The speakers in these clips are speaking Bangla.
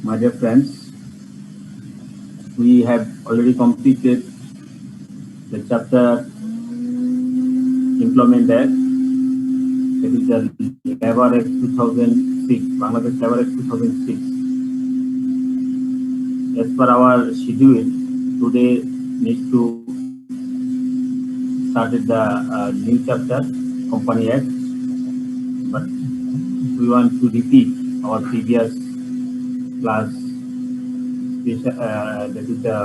My dear friends, we have already completed the chapter Employment Act. That is the Labor Act 2006, Bangladesh Labor Act 2006. As per our schedule, today needs to started the new chapter, Company Act, but we want to repeat our previous class, that is the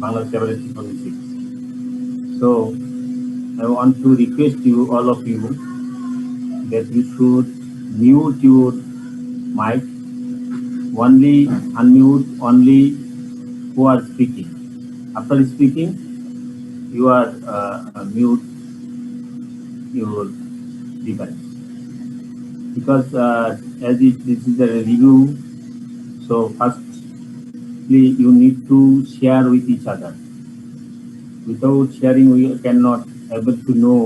Bangladesh Labor Act 2006. So I want to request you, all of you, that you should mute your mic, only unmute only who are speaking. After speaking, you are mute your device, because as this is a review, so firstly you need to share with each other. Without sharing, we cannot able to know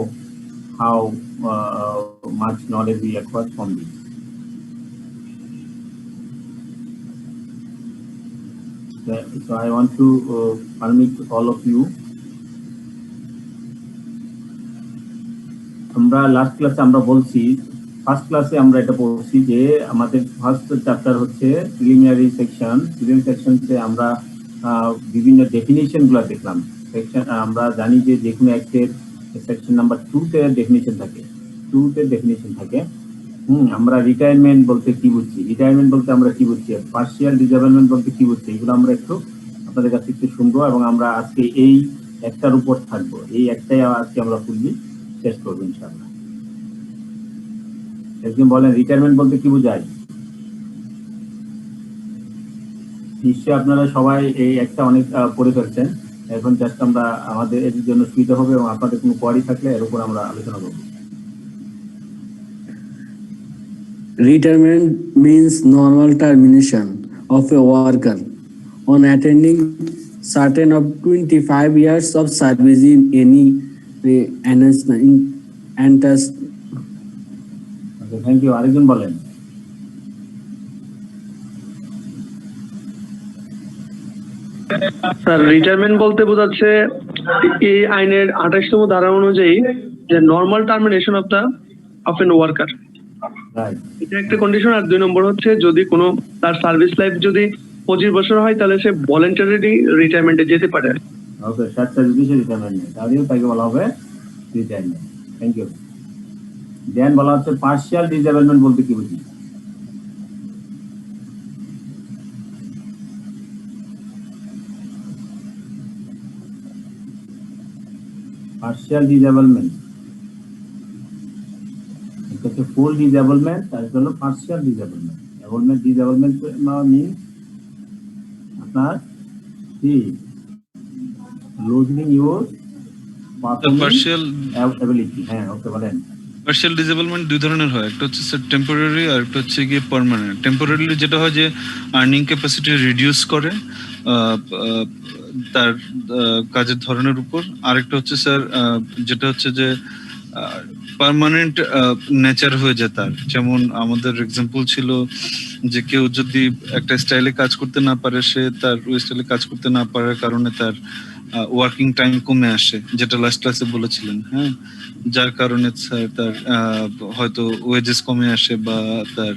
how much knowledge we acquire from this. So I want to permit all of you. আমরা লাস্ট ক্লাসে আমরা বলছি, ফার্স্ট ক্লাসে আমরা এটা বলছি যে আমাদের ফার্স্ট চ্যাপ্টার হচ্ছে প্রিলিমিনারি সেকশন। প্রিলিমিনারি সেকশনতে আমরা বিভিন্ন ডেফিনেশন গুলো দেখলাম। সেকশন আমরা জানি যে কোনো অ্যাক্টের সেকশন নাম্বার 2 তে ডেফিনেশন থাকে, 2 তে ডেফিনেশন থাকে। আমরা রিটায়ারমেন্ট বলতে কি বুঝছি, রিটায়ারমেন্ট বলতে আমরা কি বুঝছি, পার্সিয়াল ডিসেবলমেন্ট বলতে কি বুঝছি, এগুলো আমরা একটু আপনাদের কাছে একটু শুনবো, এবং আমরা আজকে এই একটার উপর থাকবো। এই একটাই আজকে আমরা ফুললি শেষ করবো ইনশাআল্লাহ। একদিন বলেন রিটায়ারমেন্ট বলতে কি বোঝায়? নিশ্চয়ই আপনারা সবাই এই একটা অনেক পড়ে ফেলছেন। এখন জাস্ট আমরা আমাদের এর জন্য সুবিধা হবে, এবং আপনাদের কোনো কোয়ারি থাকলে এর উপর আমরা আলোচনা করব। Retirement means normal termination of a worker on attaining certain of 25 years of service in any enhancement. Thank you. আরেকজন বলেন। স্যার, রিটায়ারমেন্ট বলতে বোঝাচ্ছে এই আইনের 28তম ধারা অনুযায়ী যে normal termination of N worker, এটা একটা কন্ডিশন। আর 2 নম্বর হচ্ছে যদি কোনো তার সার্ভিস লাইফ যদি 25 বছর হয় তাহলে সে ভলান্টারিলি রিটায়ারমেন্টে যেতে পারে। ওকে, শর্ট সার্ভিসে রিটায়ারমেন্ট, তাহলেও তাকে বলা হবে রিটায়ারমেন্ট। Thank you. দেন বলা হচ্ছে পার্সিয়াল ডিসেবলমেন্ট বলতে কি বুঝি? পার্সিয়াল ডিসেবলমেন্ট হচ্ছে ফুল ডিসেবলমেন্ট, আর হলো পার্সিয়াল ডিসেবলমেন্ট। ডিসেবলমেন্ট মিনস আপনার কি লুজিং ইউর পার্সিয়াল অ্যাবিলিটি। হ্যাঁ, ওকে বলেন। পার্সিয়াল ডিসেবলমেন্ট 2 ধরনের হয়, একটা হচ্ছে টেম্পোরারি আর একটা হচ্ছে গিয়ে পার্মানেন্ট। টেম্পোরারি যেটা হয় যে আর্নিং ক্যাপাসিটি রিডিউস করে তার কাজের ধরনের উপর। আরেকটা হচ্ছে স্যার যেটা হচ্ছে যে পার্মানেন্ট নেচার হয়ে যায় তার। যেমন আমাদের এক্সাম্পল ছিল যে কেউ যদি একটা স্টাইলে কাজ করতে না পারে, সে তার ওই স্টাইলে কাজ করতে না পারার কারণে তার ওয়ার্কিং টাইম কমে আসে, যেটা লাস্ট ক্লাসে বলেছিলেন। হ্যাঁ, যার কারণে স্যার তার হয়তো ওয়েজেস কমে আসে বা তার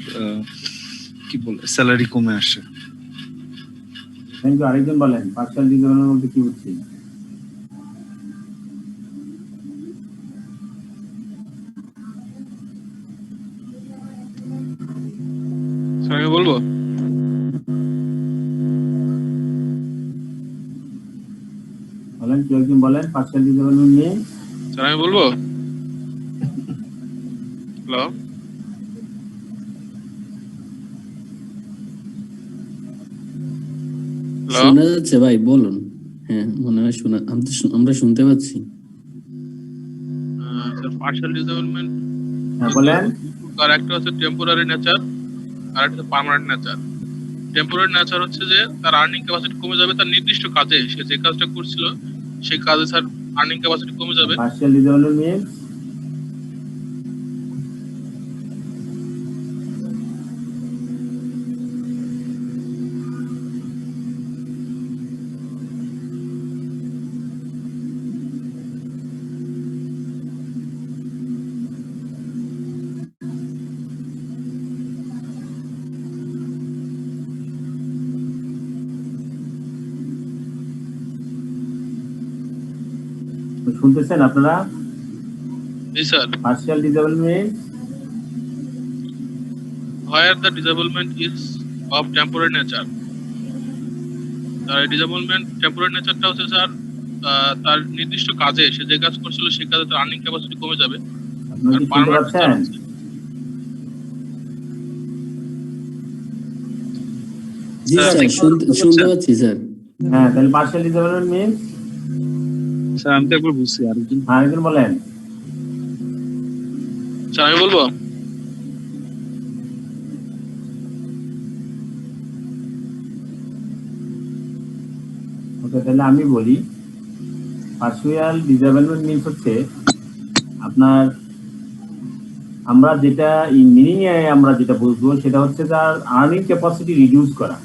কি বলে স্যালারি কমে আসে। Thank you. আরেকজন বলেন পার্সিয়াল ডিসেবলমেন্ট বলতে কি বুঝছি? আমি বলবো। বলেন, কেউ একজন বলেন পার্সিয়াল ডিসেবলমেন্ট নিয়ে। স্যার আমি বলবো। হ্যালো, শোনা যাচ্ছে ভাই? বলুন। হ্যাঁ, মনে হয় আমরা শুনতে পাচ্ছি। স্যার পার্শিয়াল ডিসেবলমেন্ট বলেন। আর একটা হচ্ছে টেম্পোরারি নেচার, আর একটা হচ্ছে পার্মানেন্ট নেচার। টেম্পোরারি নেচার হচ্ছে যে তার আর্নিং ক্যাপাসিটি কমে যাবে, তার নির্দিষ্ট কাজে সে যে কাজটা করছিল সেই কাজে স্যার আর্নিং ক্যাপাসিটি কমে যাবে। পার্সিয়াল ডিসেবলমেন্ট মিন্স শুনতেছেন আপনারা? জি sir. Partial disablement Where the disablement is of temporary nature. তার ডিসেবলমেন্ট টেম্পোরারি নেচারটা হচ্ছে স্যার তার নির্দিষ্ট কাজে সে যে কাজ করছিল সেই কাজে তার আর্নিং ক্যাপাসিটি কমে যাবে। আপনারা আর কি শুনতে পার্মানেন্ট নেচার পাচ্ছেন? হচ্ছে জি স্যার, স্যার, শুনতে পাচ্ছি স্যার। হ্যাঁ, তাহলে পার্সিয়াল ডিসেবলমেন্ট মিন্স, স্যার আমি তো একবার বুঝছি আরেকজন। আরেকজন বলেন। স্যার আমি বলবো ওকে, তাহলে আমি বলি পার্সিয়াল ডিসেবলমেন্ট মিন্স হচ্ছে আপনার, আমরা যেটা মিনিং এ আমরা যেটা বুঝবো সেটা হচ্ছে তার আর্নিং ক্যাপাসিটি রিডিউস করা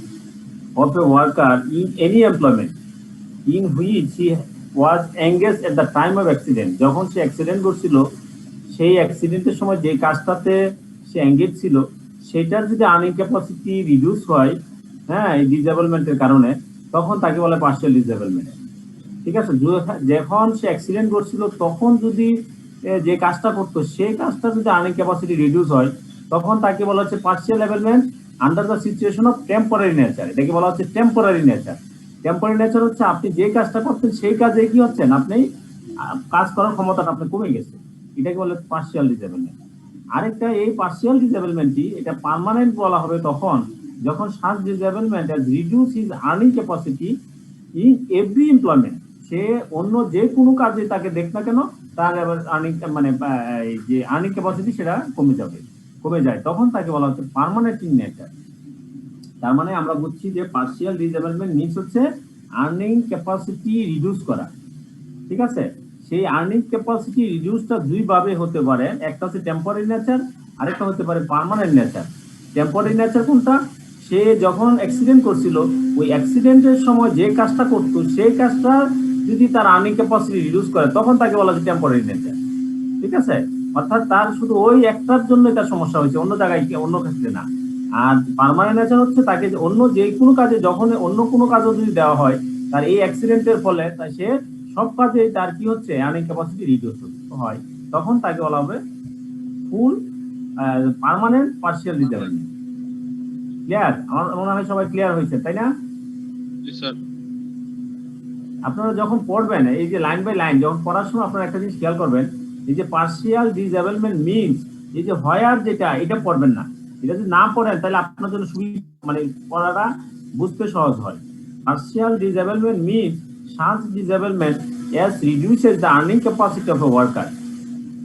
of a worker in any employment in which he was engaged at the time of accident. যখন সে অ্যাক্সিডেন্ট করছিল সেই অ্যাক্সিডেন্টের সময় যে কাজটাতে সে এঙ্গেজ ছিল সেটার যদি আর্নিং ক্যাপাসিটি রিডিউস হয়, হ্যাঁ, এই ডিসেবলমেন্টের কারণে, তখন তাকে বলে পার্সিয়াল ডিসেবলমেন্ট। ঠিক আছে? যখন সে অ্যাক্সিডেন্ট করছিল তখন যদি যে কাজটা করতো সেই কাজটা যদি আর্নিং ক্যাপাসিটি রিডিউস হয় তখন তাকে বলা হচ্ছে partial disablement under the situation of temporary nature. এটাকে বলা হচ্ছে টেম্পোরারি নেচার। টেম্পোরারি নেচার হচ্ছে আপনি যে কাজটা করতেন সেই কাজে কি হচ্ছেন, আপনি কাজ করার ক্ষমতাটা আপনার কমে গেছে, এটাকে বলে পার্সিয়াল ডিসেবলমেন্ট। আরেকটা, এই পার্সিয়াল ডিসেবলমেন্টটি এটা পার্মানেন্ট বলা হবে তখন যখন such disablement has reduce his earning capacity in every employment. সে অন্য যে কোনো কাজে তাকে দেখ না কেন তার আর্নিং মানে যে আর্নিং ক্যাপাসিটি সেটা কমে যায়, তখন তাকে বলা হচ্ছে পার্মানেন্ট ইন নেচার। তার মানে আমরা বুঝছি যে পার্সিয়াল ডিসেবলমেন্ট মিনস হচ্ছে আর্নিং ক্যাপাসিটি রিডিউস করা। ঠিক আছে? সেই আর্নিং ক্যাপাসিটি রিডিউসটা দুই ভাবে হতে পারে, একটা হচ্ছে টেম্পোরারি নেচার, আরেকটা হতে পারে পার্মানেন্ট নেচার। টেম্পোরারি নেচার কোনটা? সে যখন অ্যাক্সিডেন্ট করছিল ওই অ্যাক্সিডেন্টের সময় যে কাজটা করতো সেই কাজটা যদি তার আর্নিং ক্যাপাসিটি রিডিউস করে তখন তাকে বলা হচ্ছে টেম্পোরারি নেচার। ঠিক আছে? অর্থাৎ তার শুধু ওই একটার জন্য তার সমস্যা হয়েছে, অন্য জায়গায় অন্য ক্ষেত্রে না। আর পার্মানেন্ট নেচার হচ্ছে তাকে অন্য যে কোনো কাজে, যখন অন্য কোনো কাজও যদি দেওয়া হয় তার এই অ্যাক্সিডেন্টের ফলে তাই সে সব কাজে তার কি হচ্ছে আর্নিং ক্যাপাসিটি রিডিউস হয়, তখন তাকে বলা হবে ফুল পার্মানেন্ট পার্সিয়াল ডিসেবলমেন্ট। ক্লিয়ার? আমার মনে হয় সবাই ক্লিয়ার হয়েছে, তাই না? জি স্যার। আপনারা যখন পড়বেন এই যে লাইন বাই লাইন যখন পড়ার সময় আপনারা একটা জিনিস খেয়াল করবেন, এই যে পার্সিয়াল ডিসেবলমেন্ট মিনস, এই যে হোয়ার যেটা, এটা পড়বেন না। এটা যদি না পড়েন তাহলে আপনার জন্য সুবিধা, মানে পড়াটা বুঝতে সহজ হয়। Partial disablement means such disablement as reduces the earning capacity of a worker.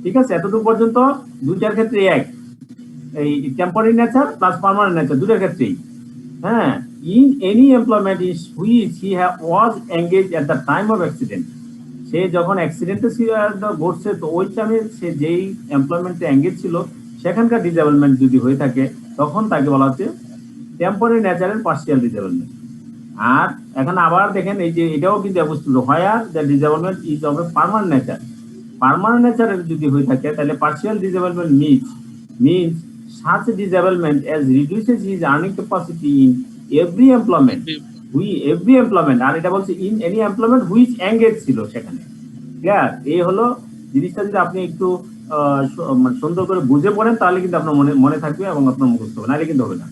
ঠিক আছে? এতটুকু পর্যন্ত দুইটার ক্ষেত্রে এক, এই temporary nature plus permanent nature দুইটার ক্ষেত্রেই। হ্যাঁ, in any employment in which he was engaged at the time of accident. সে যখন অ্যাক্সিডেন্টে ঘটছে তো ওই টাইমে সে যেই এমপ্লয়মেন্টে এঙ্গেজ ছিল সেখানকার ডিসেবলমেন্ট যদি হয়ে থাকে তখন তাকে বলা হচ্ছে টেম্পোরারি নেচারের পার্সিয়াল ডিসেবলমেন্ট। আর এখানে আবার দেখেন এই যে এটাও কিন্তু বুঝতে where the disablement is of a permanent nature. Permanent নেচারের যদি হয়ে থাকে তাহলে partial disablement means such disablement as reduces his earning capacity in every employment. every employment, আর এটা বলছে in any employment which engage ছিল সেখানে। ক্লিয়ার? এই হলো জিনিসটা, যদি আপনি একটু সুন্দর করে বুঝে পড়েন তাহলে কিন্তু আপনার মনে থাকবে এবং আপনার মুখস্থ হবে, নাহলে কিন্তু হবে না।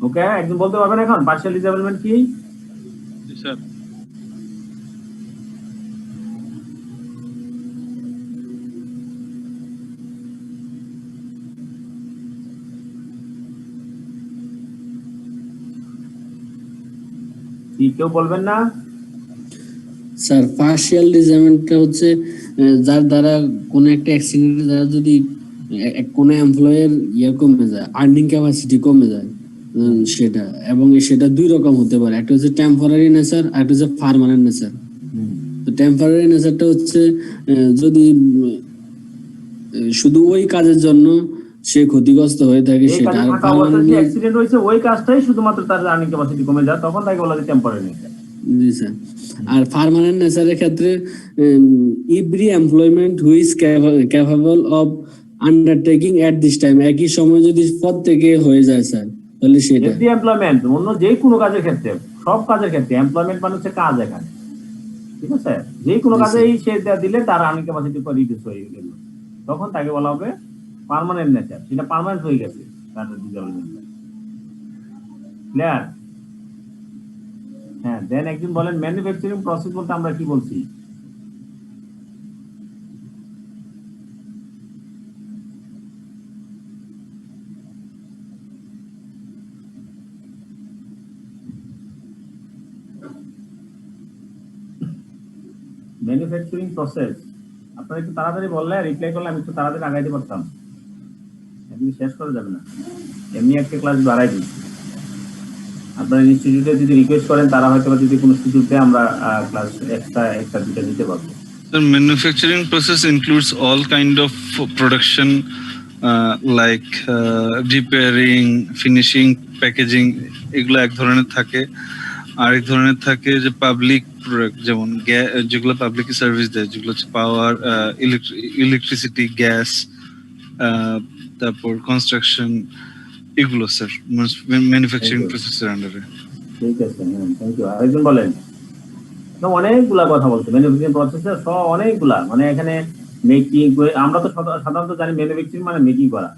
ওকে, একজন বলতে পারবেন এখন পার্সিয়াল ডিসেবলমেন্ট কি? জি স্যার। কি কেউ বলবেন না? স্যার, পার্সিয়াল ডিসেবলমেন্টটা হচ্ছে যার দ্বারা কোনো একটা অ্যাক্সিডেন্টের দ্বারা যদি কোনো এমপ্লয়ের কমে যায়, আর্নিং ক্যাপাসিটি কমে যায়, সেটা, এবং সেটা দুই রকম হতে পারে, একটা হচ্ছে টেম্পোরারি নেচার আর একটা হচ্ছে পার্মানেন্ট নেচার। তো টেম্পোরারি নেচারটা হচ্ছে যদি শুধু ওই কাজের জন্য সে ক্ষতিগ্রস্ত হয়ে থাকে সেটা, আর অ্যাক্সিডেন্ট হয়েছে ওই কাজটাই শুধুমাত্র তার আর্নিং ক্যাপাসিটি কমে যায় তখন তাকে বলা হয় টেম্পোরারি নেচার। জি স্যার। আর পার্মানেন্ট নেচারের ক্ষেত্রে every employment who's capable of undertaking at this time, একই সময় যদি পদ থেকে হয়ে যায় স্যার তাহলে সেটা এভরি এমপ্লয়মেন্ট অন্য যে কোনো কাজের ক্ষেত্রে সব কাজের ক্ষেত্রে এমপ্লয়মেন্ট মানে হচ্ছে কাজ এখানে, ঠিক আছে? যে কোনো কাজেই সে দিলে তার আর্নিং ক্যাপাসিটি রিডিউস হয়ে গেল, তখন তাকে বলা হবে পার্মানেন্ট নেচার, সেটা পার্মানেন্ট হয়ে গেছে তার ডিসএবলমেন্টটা। ক্লিয়ার? হ্যাঁ, দেন একজন বলেন ম্যানুফ্যাকচারিং প্রসেস বলতে আমরা কি বলছি? ম্যানুফ্যাকচারিং প্রসেস আপনারা একটু তাড়াতাড়ি বললে, রিপ্লাই করলে আমি একটু তাড়াতাড়ি আগাইতে পারতাম। আপনি শেষ করা যাবে না, এমনি একটা ক্লাস বাড়াই দিচ্ছি। আপনারা ইনস্টিটিউটে যদি রিকোয়েস্ট করেন, তারা হয়তো যদি কোনো ইনস্টিটিউটে আমরা ক্লাস একটা দুটো দিতে পারবো। The manufacturing process includes all kind of production, like repairing, finishing, packaging, এগুলো এক ধরনের থাকে। আরেক ধরনের থাকে যে পাবলিক প্রোডাক্ট, যেমন যেগুলো পাবলিক সার্ভিস দেয়, যেগুলো হচ্ছে পাওয়ার, ইলেকট্রিসিটি, গ্যাস, তারপর কনস্ট্রাকশন, এগুলো স্যার ম্যানুফ্যাকচারিং প্রসেসের আন্ডারে। ঠিক আছে, হ্যাঁ, থ্যাংক ইউ। আরেকজন বলেন। অনেকগুলা কথা বলছে ম্যানুফ্যাকচারিং প্রসেসের, সব অনেকগুলা, মানে এখানে মেকিং, আমরা তো সাধারণত জানি ম্যানুফ্যাকচারিং মানে মেকিং করা।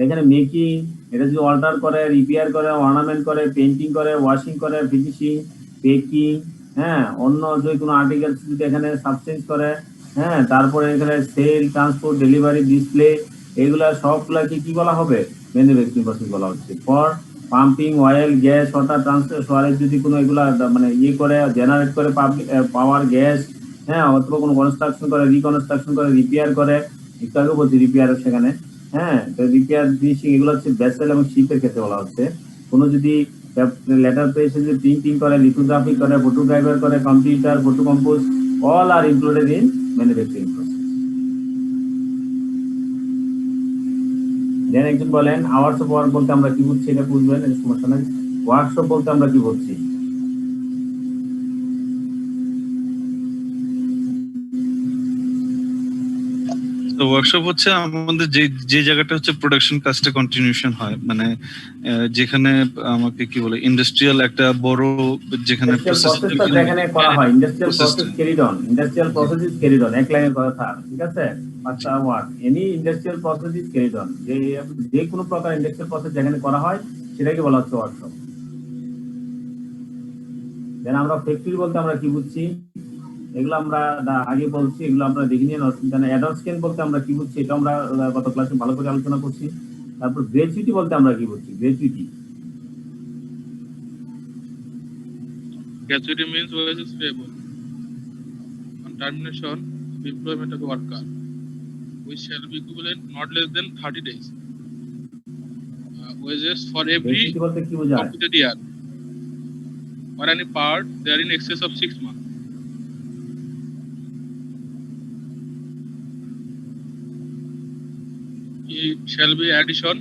এখানে মেকিং, এটা যদি অল্টার করে, রিপেয়ার করে, অর্নামেন্ট করে, পেন্টিং করে, ওয়াশিং করে, ফিনিশিং, পেকিং, হ্যাঁ, অন্য যে কোনো আর্টিকেল যদি এখানে সাবচেঞ্জ করে, হ্যাঁ, তারপরে এখানে সেল, ট্রান্সপোর্ট, ডেলিভারি, ডিসপ্লে, এগুলা সবগুলাকে কি বলা হবে? ম্যানুফ্যাকচারিং প্রসেস বলা হচ্ছে। For pumping, oil, gas, water transfer, sewerage যদি কোনো এগুলা মানে ইয়ে করে, জেনারেট করে, পাবলিক পাওয়ার, গ্যাস, হ্যাঁ, অথবা কোনো কনস্ট্রাকশন করে, রিকনস্ট্রাকশন করে, রিপেয়ার করে, একটু আগে বলছি রিপেয়ার সেখানে, হ্যাঁ, তো রিপেয়ার, ফিনিশিং, এগুলো হচ্ছে ভেসেল এবং শিপের ক্ষেত্রে বলা হচ্ছে। কোনো যদি লেটার পেজে যদি প্রিন্টিং করে, লিথোগ্রাফি করে, ফটো ড্রাইভার করে, computer, photo compose, all are included in manufacturing process. Then একজন বলেন আওয়ার্স অফ ওয়ার্ক বলতে আমরা কি বুঝছি, এটা বুঝবেন, এর সমস্যা নাই। ওয়ার্কশপ বলতে আমরা কি বুঝছি? তো ওয়ার্কশপ হচ্ছে আমাদের যে জায়গাটা হচ্ছে প্রোডাকশন কাজটা কন্টিনিউশন হয়, মানে যেখানে আমাকে কি বলে ইন্ডাস্ট্রিয়াল একটা বড়, যেখানে প্রসেসটা যেখানে করা হয়, industrial process carried on, industrial process is carried on, এক লাইনের কথা, ঠিক আছে? পাঁচটা word, any industrial process is carried on, যে কোনো প্রকার ইন্ডাস্ট্রিয়াল প্রসেস যেখানে করা হয় সেটাকে বলা হচ্ছে ওয়ার্কশপ। দেন আমরা ফ্যাক্টরি বলতে আমরা কি বুঝছি? এগুলো আমরা আগে বলছি, এগুলো আমরা দেখে নিয়ে অসুবিধা নেই। অ্যাডভান্স স্কেল বলতে আমরা কি বুঝছি, এটা আমরা গত ক্লাসে ভালো করে আলোচনা করছি। তারপর গ্র্যাচুইটি বলতে আমরা কি বুঝছি? Gratuity Gratuity means wages payable on termination of employment of a worker, which shall be equivalent not less than 30 days. Wages for every gratuity বলতে কি বোঝায়? completed year or any part they are in excess of 6 months. It shall be addition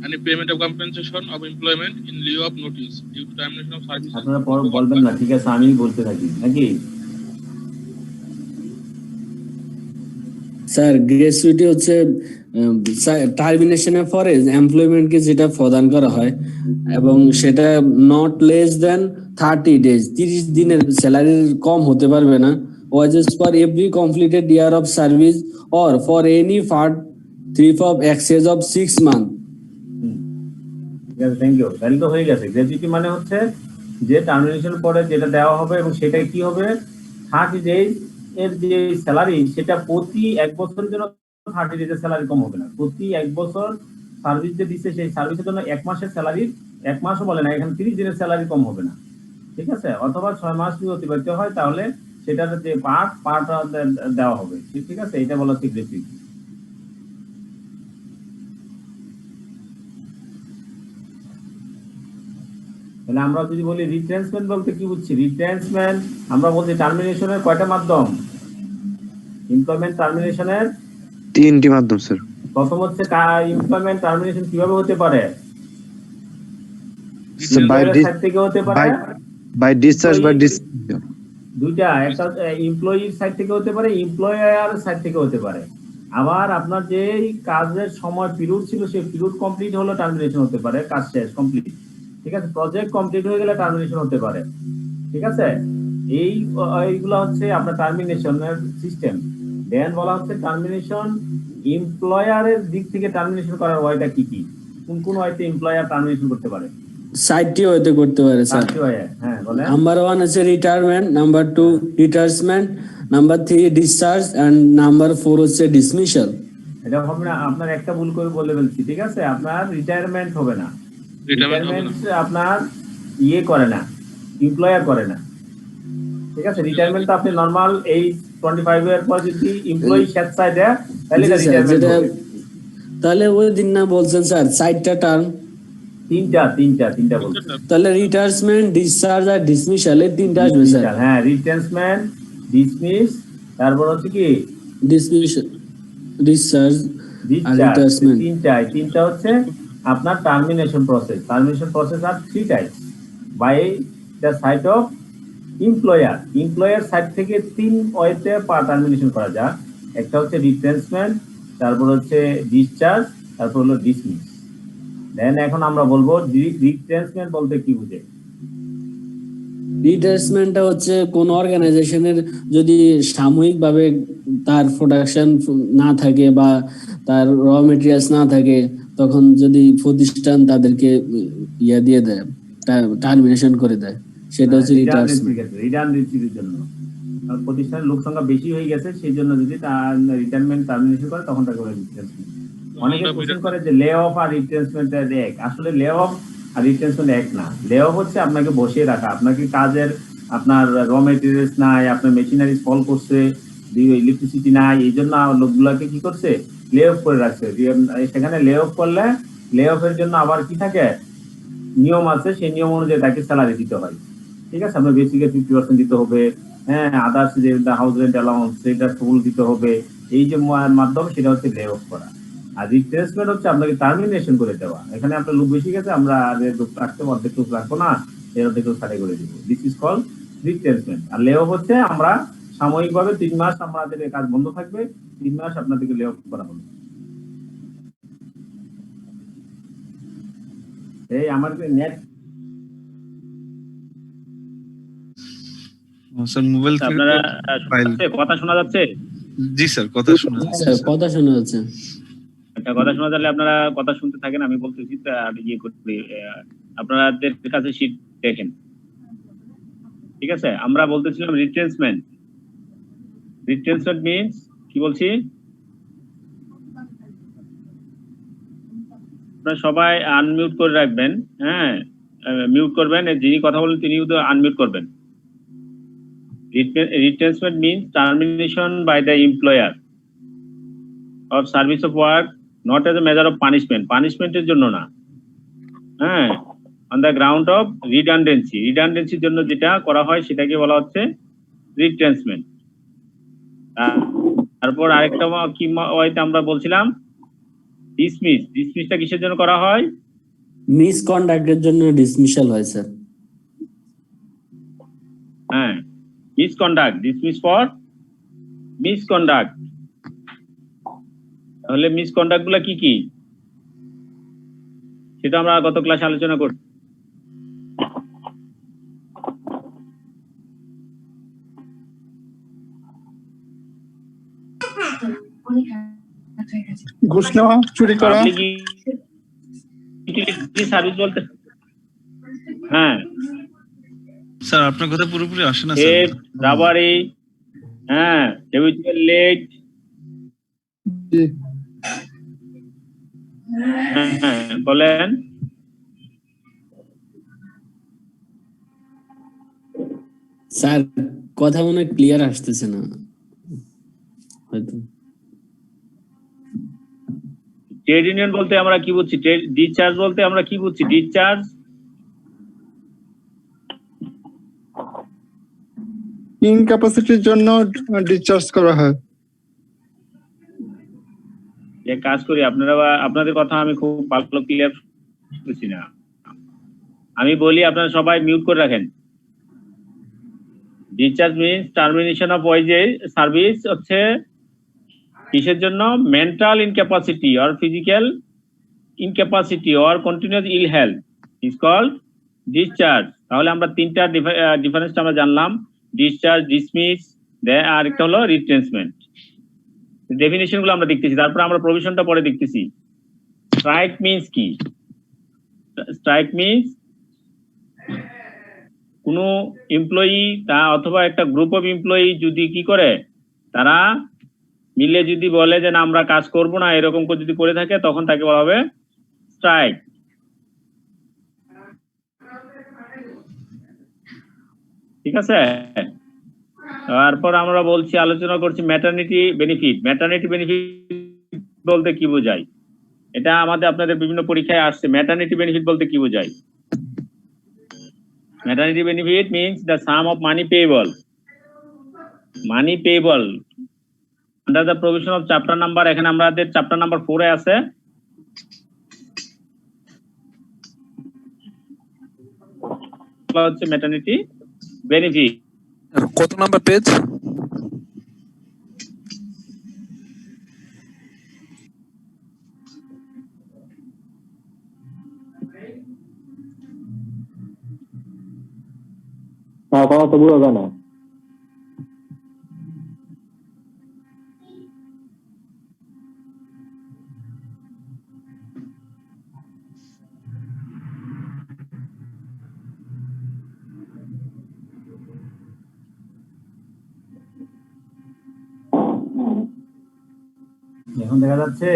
any payment of compensation of employment in lieu of notice due to termination of service. আপনারা বলবেন না, ঠিক আছে, আমি বলতে থাকি নাকি? স্যার গ্র্যাচুইটি হচ্ছে টার্মিনেশনের পরে এমপ্লয়মেন্টকে যেটা প্রদান করা হয়, এবং সেটা নট লেস দেন 30 ডেজ, 30 দিনের স্যালারি কম হতে পারবে না। Wages for every completed year of service or for any part thereof of excess of 6 month. ঠিক আছে, থ্যাংক ইউ। তাহলে তো হয়ে গেছে। গ্র্যাচুইটি মানে হচ্ছে যে টার্মিনেশন পরে যেটা দেওয়া হবে, এবং সেটা কি হবে? 30 ডেজ এর যে স্যালারি, সেটা প্রতি এক বছরের জন্য 30 ডেজের স্যালারি কম হবে না। প্রতি এক বছর সার্ভিস যে দিচ্ছে, সেই সার্ভিসের জন্য এক মাসের স্যালারি, এক মাসও বলে না, এখানে 30 দিনের স্যালারি কম হবে না, ঠিক আছে? অথবা 6 মাস যদি অতিবাহিত হয়, তাহলে সেটার যে পার্ট দেওয়া হবে, ঠিক আছে? এটা বলা হচ্ছে গ্র্যাচুইটি। তাহলে আমরা যদি বলি রিট্রেন্সমেন্ট বলতে কি বুঝছি? রিট্রেন্সমেন্ট আমরা বলছি টার্মিনেশনের কয়টা মাধ্যম? এমপ্লয়মেন্ট টার্মিনেশনের 3টি মাধ্যম স্যার। প্রথম হচ্ছে এমপ্লয়মেন্ট টার্মিনেশন কিভাবে হতে পারে? সাইড থেকে হতে পারে, বাই ডিসচার্জ বাই ডিসচার্জ। দুইটা, একটা এমপ্লয়ির সাইড থেকে হতে পারে, এমপ্লয়ার সাইড থেকে হতে পারে। আবার আপনার যে কাজের সময় পিরিয়ড ছিল, সেই পিরিয়ড কমপ্লিট হলো টার্মিনেশন হতে পারে, কাজ শেষ কমপ্লিট, ঠিক আছে, প্রজেক্ট কমপ্লিট হয়ে গেলে টার্মিনেশন হতে পারে। ঠিক আছে, এইগুলো হচ্ছে আপনার টার্মিনেশনের সিস্টেম। দেন বলা হচ্ছে টার্মিনেশন এমপ্লয়ারের দিক থেকে টার্মিনেশন করার ওয়াইটা কি কি, কোন কোন ওয়াইতে এমপ্লয়ার টার্মিনেশন করতে পারে? 60টি হইতে করতে পারে স্যার। হ্যাঁ বলেন। নাম্বার 1 আছে retirement, number 2 retirement, number 3 discharge and number 4 হচ্ছে ডিসমিশাল। এটা হবে না, আপনার একটা ভুল করে বলে ফেলছি। ঠিক আছে, আপনার রিটায়ারমেন্ট হবে না, রিটায়ারমেন্ট আপনার ইয়ে করে না, এমপ্লয়ার করে না। ঠিক আছে, রিটায়ারমেন্ট তো আপনি নরমাল এই 25 এর পর যদি এমপ্লয়ি স্বেচ্ছায় দেয় তাহলে এটা রিটায়ারমেন্ট হবে। তাহলে ওই দিন না বলছেন স্যার 4টা টার্ম? তিনটা বলছেন। তাহলে রিটায়ারমেন্ট, ডিসচার্জ আর ডিসমিশাল এই তিনটা আসবে স্যার। হ্যাঁ, রিটায়ারমেন্ট, ডিসমিস, তারপর হচ্ছে কি ডিসমিশাল, ডিসচার্জ আর রিটায়ারমেন্ট। তিনটা হচ্ছে আপনার টার্মিনেশন প্রসেস। টার্মিনেশন প্রসেস আর 3 types by the side of employer. Employer side থেকে 3 ওয়েতে টার্মিনেশন করা যায়। একটা হচ্ছে রিট্রেন্সমেন্ট, তারপর হচ্ছে ডিসচার্জ, তারপর হলো ডিসমিস। দেন এখন আমরা বলবো রিট্রেন্সমেন্ট বলতে কি বুঝে। রিটায়ারমেন্টটা হচ্ছে কোন অর্গানাইজেশনের যদি সাময়িকভাবে তার প্রোডাকশন না থাকে বা তার র মেটেরিয়ালস না থাকে, তখন যদি প্রতিষ্ঠান তাদেরকে ইয়া দিয়ে দেয়, টার্মিনেশন করে দেয়, সেটা হচ্ছে রিটায়ারমেন্ট। রিটার্নেন্সির জন্য প্রতিষ্ঠানের লোক সংখ্যা বেশি হয়ে গেছে, সেই জন্য যদি রিটায়ারমেন্ট টার্মিনেশন করে তখন তাকে বলে রিটায়ারমেন্ট। অনেকে কোশ্চেন করে যে লে অফ আর রিটায়ারমেন্ট এক, আসলে লে অফ আর রিটেনশন এক না। লে অফ হচ্ছে আপনাকে বসিয়ে রাখা, আপনাকে কাজের আপনার র মেটেরিয়ালস নাই, আপনার মেশিনারি ফল করছে, ইলেকট্রিসিটি নাই, এই জন্য লোকগুলাকে কি করছে, লে অফ করে রাখছে। সেখানে লে অফ করলে লে অফের জন্য আবার কি থাকে, নিয়ম আছে, সেই নিয়ম অনুযায়ী তাকে স্যালারি দিতে হয়। ঠিক আছে, আপনার বেসিকে 50% দিতে হবে, হ্যাঁ, আদার্স যে হাউস রেন্ট অ্যালাউন্স সেটা ফুল দিতে হবে। এই যে মাধ্যম, সেটা হচ্ছে লে অফ করা। আর রিপ্লেসমেন্ট হচ্ছে আপনাকে টার্মিনেশন করে দেওয়া। এখানে আপনার লোক বেশি গেছে, আমরা লোক রাখতে অর্ধেক লোক রাখবো না, এর অর্ধেক লোক ছাড়াই করে দিব। This is call replacement. আর লে অফ হচ্ছে আমরা সাময়িকভাবে 3 মাস আমাদের কাজ বন্ধ থাকবে, 3 মাস আপনাদেরকে লে অফ করা হবে। এই আমার নেট স্যার মোবাইল থেকে আপনারা কথা শোনা যাচ্ছে? জি স্যার, কথা শোনা যাচ্ছে। স্যার কথা শোনা যাচ্ছে। একটা কথা শোনা যাচ্ছে, আপনারা কথা শুনতে থাকেন, আমি বলতেছি আমি ইয়ে করি। আপনাদের কাছে শীট দেখেন। ঠিক আছে, আমরা বলতেছিলাম রিটেনশমেন্ট। রিটেনশমেন্ট মিন্স কি বলছি, আপনারা সবাই আনমিউট করে রাখবেন। হ্যাঁ, মিউট করবেন, যিনি কথা বলেন তিনি আনমিউট করবেন। Retrenchment means termination by the employer of service of work, not as a measure of punishment. Punishment এর জন্য না, হ্যাঁ, on the ground of redundancy. Redundancy জন্য যেটা করা হয় সেটাকে বলা হচ্ছে retrenchment। তারপর আরেকটা কি ওয়াইতে আমরা বলছিলাম ডিসমিস। ডিসমিসটা কিসের জন্য করা হয়? মিসকন্ডাক্টের জন্য ডিসমিশাল হয় স্যার। হ্যাঁ, misconduct, dismiss for misconduct। তাহলে মিসকন্ডাক্ট গুলা কি কি সেটা আমরা গত ক্লাসে আলোচনা করছি। ঘুষ নেওয়া, চুরি করা, সার্ভিস বলতে, হ্যাঁ স্যার আপনার কথা পুরোপুরি আসে না স্যার। রাবারি, হ্যাঁ, হেভিচুয়াল লেট, হ্যাঁ বলেন। স্যার কথা মনে ক্লিয়ার আসতেছে না হয়তো। ট্রেড ইউনিয়ন বলতে আমরা কি বুঝছি? ডিসচার্জ বলতে আমরা কি বুঝছি? ডিসচার্জ ইনক্যাপাসিটির জন্য ডিসচার্জ করা হয়। এক কাজ করি, আপনাদের কথা আমি খুব ভালো ক্লিয়ার বুঝছি না, আমি বলি আপনারা সবাই মিউট করে রাখেন। Discharge means termination of wages service হচ্ছে কিসের জন্য? Mental incapacity or physical incapacity or continuous ill health is called discharge, তাহলে আমরা তিনটা ডিফারেন্সটা আমরা জানলাম, ডিসচার্জ, ডিসমিস, আর একটা হলো রিট্রেন্সমেন্ট। ডেফিনিশন গুলো আমরা দেখতেছি, তারপর আমরা প্রভিশনটা পরে দেখতেছি। স্ট্রাইক মিন্স কি? স্ট্রাইক মিন্স কোন এমপ্লয়ি তা অথবা একটা গ্রুপ অফ এমপ্লয়ি যদি কি করে, তারা মিলে যদি বলে যে না আমরা কাজ করব না, এরকম করে যদি করে থাকে, তখন তাকে বলা হবে স্ট্রাইক। ঠিক আছে, তারপর আমরা বলছি, আলোচনা করছি ম্যাটারনিটি বেনিফিট। ম্যাটারনিটি বেনিফিট বলতে কি বোঝায়? এটা আমাদের আপনাদের বিভিন্ন পরীক্ষায় আসছে। ম্যাটারনিটি বেনিফিট বলতে কি বোঝায়? Maternity benefit means the sum of money payable under the provision of chapter number, এখানে আমাদের চ্যাপ্টার নাম্বার 4 এ আছে। হচ্ছে ম্যাটারনিটি বেনিফিট। কত নাম্বার পেজ? তো বুঝা যায় না। এখন দেখা যাচ্ছে?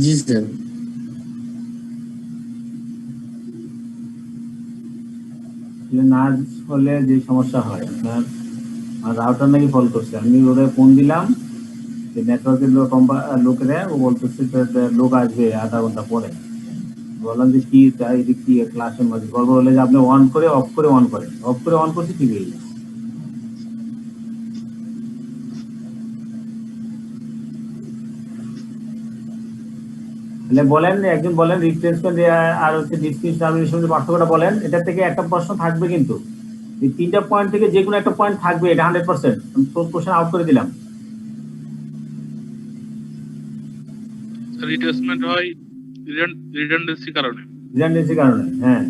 জি স্যার। না হলে যে সমস্যা হয়, আপনার রাউটার নাকি ফল করছে। আমি ওরা ফোন দিলাম, নেটওয়ার্কের লোকেরা, ও বলতেছে লোক আসবে আধা ঘন্টা পরে। বললাম যে কি কি ক্লাসের মধ্যে গল্প হলে যে আপনি অন করে অফ করে অন করেন, অফ করে অন করছি ঠিক হয়ে যায়। বলেন, একজন বলেন রিপ্লেসমেন্ট আর হচ্ছে ডিসমিস টার্মিনেশনের পার্থক্যটা বলেন। এটা থেকে একটা প্রশ্ন থাকবে, কিন্তু এই তিনটা পয়েন্ট থেকে যে কোনো একটা পয়েন্ট থাকবে, এটা 100%। আমি কোশ্চেন আউট করে দিলাম। রিপ্লেসমেন্ট হয় রিডান্ডেন্সি কারণে। হ্যাঁ।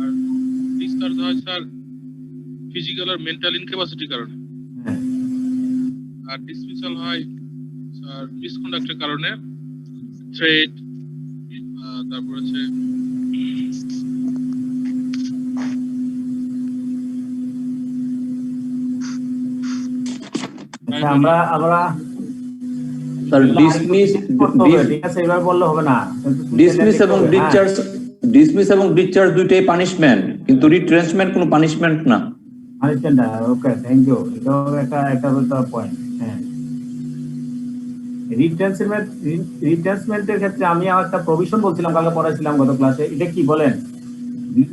আর ডিসচার্জ হয় স্যার ফিজিক্যাল আর মেন্টাল ইনক্যাপাসিটি কারণে। হ্যাঁ। আর ডিসমিসাল হয় স্যার মিসকন্ডাক্টের কারণে, থ্রেট, তারপর হচ্ছে আমরা স্যার ডিসমিস ঠিক আছে, এবার বললে হবে না। ডিসমিস এবং ডিসচার্জ দুইটাই পানিশমেন্ট, কিন্তু রিট্রেন্সমেন্ট কোনো পানিশমেন্ট না। পানিশমেন্ট না। ওকে, থ্যাংক ইউ। এটাও একটা পয়েন্ট। হ্যাঁ, রিট্রেন্সমেন্টের ক্ষেত্রে আমি একটা প্রভিশন বলছিলাম, কালকে পড়াইছিলাম গত ক্লাসে। এটা কি বলেন?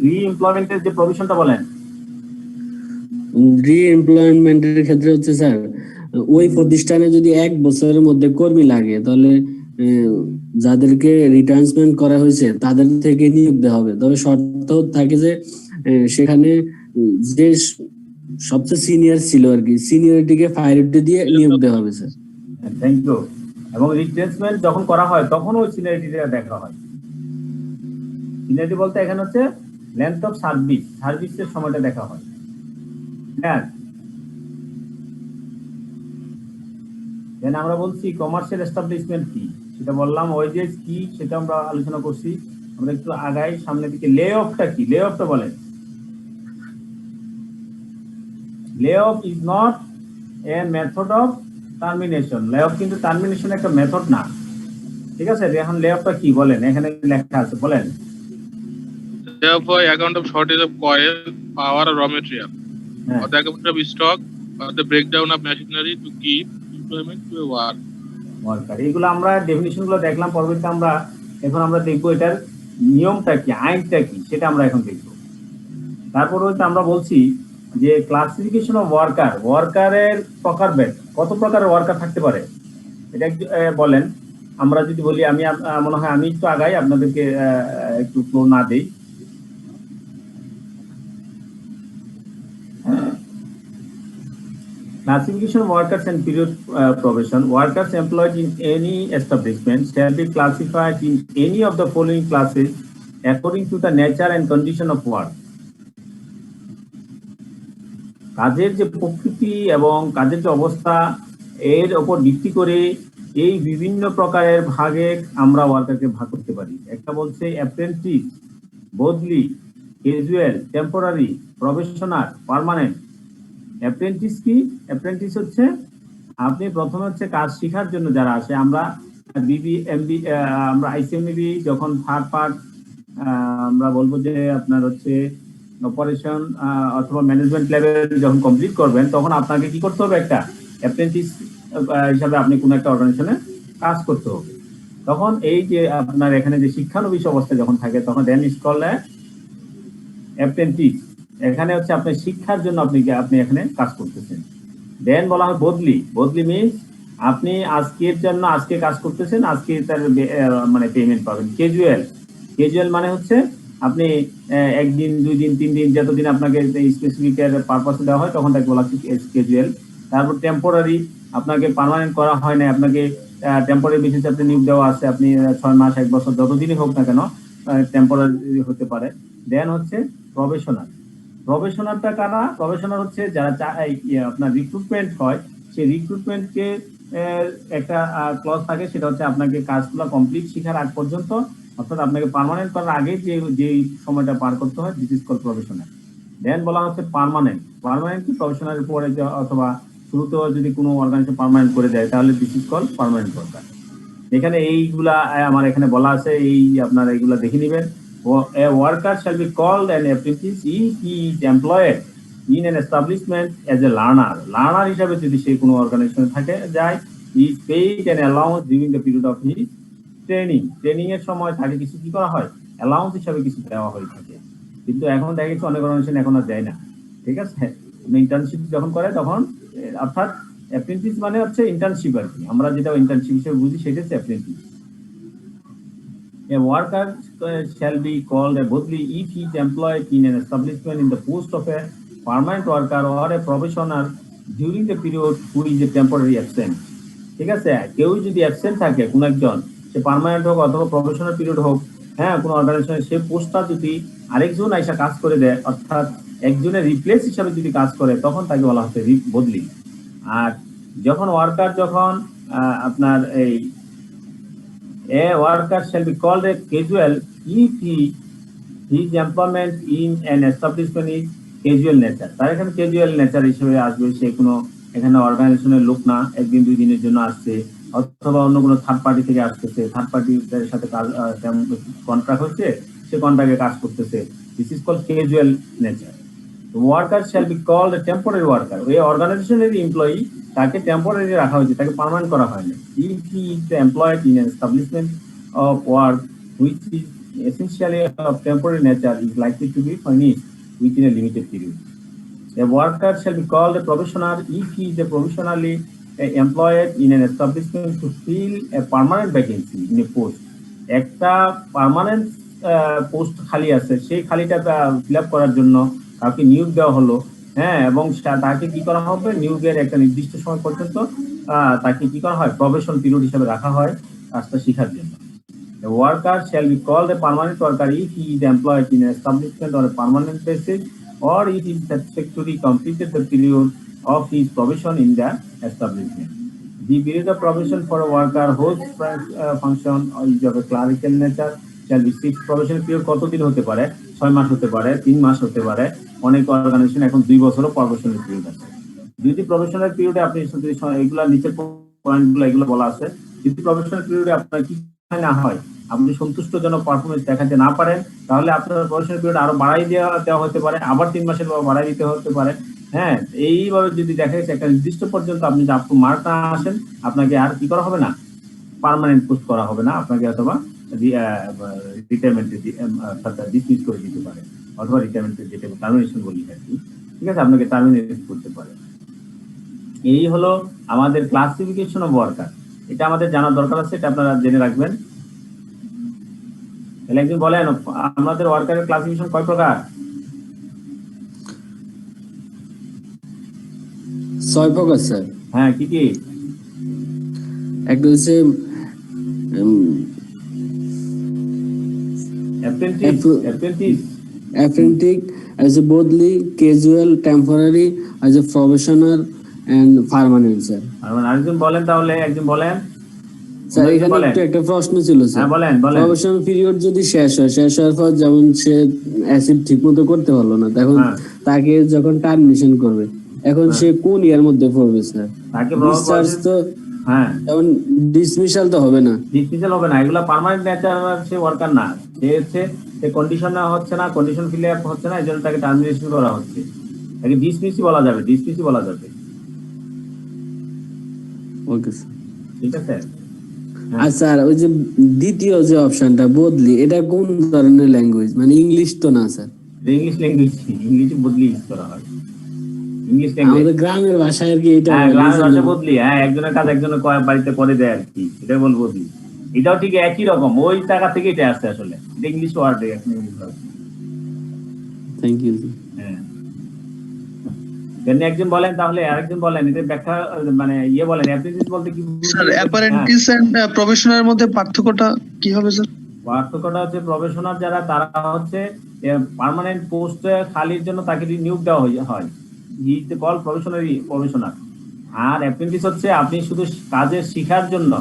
রি-এমপ্লয়মেন্টের যে প্রভিশনটা বলেন। রি-এমপ্লয়মেন্টের ক্ষেত্রে হচ্ছে স্যার, ওই প্রতিষ্ঠানে যদি 1 বছরের মধ্যে কর্মী লাগে, তাহলে যাদেরকে রিটার্নসমেন্ট করা হয়েছে তাদের থেকে নিয়োগ দেওয়া হবে। তবে শর্ত থাকে যে সেখানে যে সবচেয়ে সিনিয়র ছিল আর কি, সিনিয়রিটিকে প্রায়োরিটি দিয়ে নিয়োগ দেওয়া হবে স্যার। Thank you. এবং রিপ্লেসমেন্ট যখন করা হয় তখন ওই সিনিয়রিটিটা দেখা হয়। সিনিয়রিটি বলতে এখানে হচ্ছে লেন্থ অফ সার্ভিসের সময়টা দেখা হয়। হ্যাঁ, দেন আমরা বলছি কমার্শিয়াল এস্টাবলিশমেন্ট কি, সেটা বললাম। ওয়েজেস কি, সেটা আমরা আলোচনা করছি। আমরা একটু আগাই সামনের দিকে। লে অফটা কি? লে অফটা বলেন। Lay of is not a method of termination. লে অফ কিন্তু টার্মিনেশন একটা মেথড না। ঠিক আছে, এখন লে অফটা কি বলেন, এখানে লেখা আছে, বলেন। লে অফ হয় account of shortage of coal, power আর raw material, or the account of stock or the breakdown of machinery to keep employment to a worker. এগুলো আমরা ডেফিনিশন গুলো দেখলাম। পরবর্তীতে এখন আমরা দেখবো এটার নিয়মটা কি, আইনটা কি, সেটা আমরা এখন দেখবো। তারপর হচ্ছে আমরা বলছি যে ক্লাসিফিকেশন অফ ওয়ার্কারের প্রকারভেদ, কত প্রকারের ওয়ার্কার থাকতে পারে এটা বলেন। আমরা যদি বলি, আমি মনে হয় আমি একটু আগাই, আপনাদেরকে একটু ফ্লো না দেই। Classification of workers and period probation. Workers employed in any establishment shall be classified in any of the following classes according to the nature and condition of work. কাজের যে প্রকৃতি এবং কাজের যে অবস্থা, এর ওপর ভিত্তি করে এই বিভিন্ন প্রকারের ভাগে আমরা ওয়ার্কারকে ভাগ করতে পারি। একটা বলছে অ্যাপ্রেন্টিস, বদলি, casual, temporary, professional, permanent. Apprentice কি? অ্যাপ্রেন্টিস হচ্ছে আপনি প্রথমে হচ্ছে কাজ শেখার জন্য যারা আসে, আমরা আমরা আইসিএমবি যখন থার্ড পার্ট আমরা বলবো যে আপনার হচ্ছে অপারেশন অথবা ম্যানেজমেন্ট লেভেল যখন কমপ্লিট করবেন, তখন আপনাকে কি করতে হবে? একটা অ্যাপ্রেন্টিস হিসাবে আপনি কোনো একটা অর্গানাইজেশনে কাজ করতে হবে। তখন এই যে আপনার এখানে যে শিক্ষানবিশ অবস্থা যখন থাকে, তখন দেন ইজ কল্ড অ্যাপ্রেন্টিস। এখানে হচ্ছে আপনি শিক্ষার জন্য আপনি এখানে কাজ করতেছেন। দেন বলা হয় বদলি। বদলি মিনস আপনি আজকের জন্য আজকে কাজ করতেছেন, আজকে তার মানে পেমেন্ট পাবেন। ক্যাজুয়াল, ক্যাজুয়াল মানে হচ্ছে আপনি একদিন, 2 দিন, 3 দিন, যতদিন আপনাকে স্পেসিফিক পারপাস দেওয়া হয় তখন তাকে বলা হচ্ছে ক্যাজুয়াল। তারপর টেম্পোরারি, আপনাকে পার্মানেন্ট করা হয় না, আপনাকে টেম্পোরারি বেসিসে আপনি নিয়োগ দেওয়া আছে, আপনি 6 মাস 1 বছর যতদিনই হোক না কেন টেম্পোরারি হতে পারে। দেন হচ্ছে প্রফেশনাল। প্রফেশনালটা কারা? প্রফেশনাল হচ্ছে যারা আপনার রিক্রুটমেন্ট হয়, সেই রিক্রুটমেন্টকে একটা ক্লজ থাকে, সেটা হচ্ছে আপনাকে কাজগুলো কমপ্লিট শিখার আগ পর্যন্ত, অর্থাৎ আপনাকে পার্মানেন্ট করার আগে যে সময়টা পার করতে হয়, দিস ইজ কল প্রফেশনাল। দেন বলা হচ্ছে পার্মানেন্ট। পার্মানেন্ট কি? প্রফেশনালের পরে অথবা শুরুতেও যদি কোনো অর্গানাইজেশন পার্মানেন্ট করে দেয়, তাহলে this is call permanent worker. এখানে এইগুলা আমার এখানে বলা আছে, এই আপনারা এইগুলা দেখে নেবেন। A worker shall be called an apprentice if he is employed in an establishment as a learner. Learner হিসাবে যদি সে কোনো অর্গানাইজেশনে থাকে যায়, he is paid an allowance during the period of his training. Training এর সময় তাকে কিছু কি করা হয়? অ্যালাউন্স হিসাবে কিছু দেওয়া হয়ে থাকে। কিন্তু এখন দেখা গেছে অনেক অর্গানাইজেশন এখন আর দেয় না। ঠিক আছে, ইন্টার্নশিপ যখন করে তখন, অর্থাৎ অ্যাপ্রেন্টিস মানে হচ্ছে ইন্টার্নশিপ আর কি, আমরা যেটা ইন্টার্নশিপ হিসেবে বুঝি সেটা হচ্ছে apprentice. A worker shall be called a bodli if he is employed in an establishment in the post of a permanent worker or a professional during the period who is a temporary absent. ঠিক আছে, কেউ যদি অ্যাবসেন্ট থাকে কোন একজন, সে পার্মানেন্ট হোক অথবা প্রফেশনাল পিরিয়ড হোক, হ্যাঁ, কোন অর্গানাইজেশনে সে পোস্টটা যদি আরেকজন আইসা কাজ করে দেয়, অর্থাৎ একজনের রিপ্লেস হিসাবে যদি কাজ করে, তখন তাকে বলা হচ্ছে বদলি। আর যখন ওয়ার্কার যখন আপনার এই A worker shall be called a casual if his employment in an establishment is casual nature. তার এখানে ক্যাজুয়াল নেচার হিসেবে আসবে, সে কোনো এখানে অর্গানাইজেশনের লোক না, 1 দিন 2 দিনের জন্য আসছে, অথবা অন্য কোনো থার্ড পার্টি থেকে আসতেছে, থার্ড পার্টির সাথে কাজ কন্ট্রাক্ট হচ্ছে, সে কন্ট্রাক্টে কাজ করতেছে। This is called casual nature. Worker shall be called a temporary worker. ওই অর্গানাইজেশনের এমপ্লয়ি, তাকে টেম্পোরারি রাখা হয়েছে, তাকে পার্মানেন্ট করা হয়নি। If he is employed in an establishment of work which is essentially of temporary nature is likely to be finished within a limited period. A worker shall be called a professional if he is a professionally employed in an establishment to fill a permanent vacancy in a post. একটা পার্মানেন্ট পোস্ট খালি আছে, সেই খালিটা ফিল আপ করার জন্য কাউকে নিয়োগ দেওয়া হলো, হ্যাঁ, এবং তাকে কি করা হবে? নিয়োগের একটা নির্দিষ্ট সময় পর্যন্ত তাকে কি করা হয়? প্রবেশন পিরিয়ড হিসেবে রাখা হয় কাজটা শেখার জন্য। The worker shall be called a permanent worker if he is employed in an establishment on a permanent basis or if he satisfactorily completed the period of his probation in the establishment. The period of probation for a worker whose function is of a clerical nature shall be 6 probation period। কতদিন হতে পারে? 6 মাস হতে পারে, 3 মাস হতে পারে, অনেক অর্গানাইজেশন এখন 2 বছরও প্রবেশনাল পিরিয়ড আছে। যদি প্রবেশনাল পিরিয়ডে আপনি এগুলা নিচের পয়েন্টগুলো এগুলো বলা আছে, যদি প্রবেশনাল পিরিয়ডে আপনার কি না হয়, আপনি সন্তুষ্টজনক পারফরমেন্স দেখাতে না পারেন, তাহলে আপনার প্রবেশনাল পিরিয়ড আরো বাড়াই দেওয়া হতে পারে, আবার 3 মাসের বাড়াই দিতে হতে পারে। হ্যাঁ, এইভাবে যদি দেখা যাচ্ছে একটা নির্দিষ্ট পর্যন্ত আপনি যদি আপনি মার্ক না আসেন, আপনাকে আর কি করা হবে না? পার্মানেন্ট পোস্ট করা হবে না, আপনাকে অথবা রিটায়ারমেন্টে ডিসমিস করে দিতে পারে, অথবা রিটায়ারমেন্টে যেটা টার্মিনেশন বলি আর কি, ঠিক আছে, আপনাকে টার্মিনেট করতে পারে। এই হলো আমাদের ক্লাসিফিকেশন অফ ওয়ার্কার। এটা আমাদের জানার দরকার আছে, এটা আপনারা জেনে রাখবেন। তাহলে একদিন বলেন আমাদের ওয়ার্কারের ক্লাসিফিকেশন কয় প্রকার? 6 প্রকার স্যার। হ্যাঁ, কি কি? একটা হচ্ছে apprentice apprentice, as a bodily, casual, temporary, as a professional and permanent, sir. আরেকজন বলেন তাহলে, একজন বলেন। স্যার একজন এখানে বলেন। একটু একটা প্রশ্ন ছিল স্যার। হ্যাঁ বলেন বলেন। প্রফেশনাল পিরিয়ড যদি শেষ হওয়ার পর যেমন সে অ্যাসিড ঠিক মতো করতে পারলো না, তখন হ্যাঁ। তাকে যখন টার্মিনেশন করবে, এখন সে কোন ইয়ার মধ্যে পড়বে স্যার? তাকে ডিসচার্জ তো, হ্যাঁ যেমন ডিসমিসাল তো হবে না। ডিসমিসাল হবে না, এগুলো পার্মানেন্ট নেচার সে ওয়ার্কার না, সে হচ্ছে সে কন্ডিশন হচ্ছে না, কন্ডিশন ফিল আপ হচ্ছে না, এই জন্য তাকে টার্মিনেশন করা হচ্ছে। তাকে ডিসমিসই বলা যাবে, ডিসমিসই বলা যাবে। ওকে স্যার, ঠিক আছে। আর স্যার ওই যে দ্বিতীয় যে অপশনটা বদলি, এটা কোন ধরনের ল্যাঙ্গুয়েজ? মানে ইংলিশ তো না স্যার? ইংলিশ ল্যাঙ্গুয়েজ, ইংলিশে বদলি ইউজ করা হয়। ইংলিশ ল্যাঙ্গুয়েজ আমাদের গ্রামের ভাষায় আর কি এটা হ্যাঁ, গ্রামের ভাষায় বদলি। হ্যাঁ, একজনের কাজ একজনের বাড়িতে করে দেয় আর কি, এটা বলবো বদলি। এটাও ঠিক একই রকম, ওই টাকা থেকে এটা আসছে আসলে, এটা ইংলিশ ওয়ার্ড। Thank you. হ্যাঁ, একজন বলেন তাহলে, আরেকজন বলেন, এটা ব্যাখ্যা মানে ইয়ে বলেন, অ্যাপ্রেন্টিস বলতে কি? স্যার অ্যাপারেন্টিস এন্ড প্রফেশনাল মধ্যে পার্থক্যটা কি হবে স্যার? পার্থক্যটা হচ্ছে প্রফেশনাল যারা, তারা হচ্ছে পার্মানেন্ট পোস্টে খালির জন্য তাকে নিয়োগ দেওয়া হয়, হি ইজ কল প্রফেশনাল। আর অ্যাপ্রেন্টিস হচ্ছে আপনি শুধু কাজের শিখার জন্য,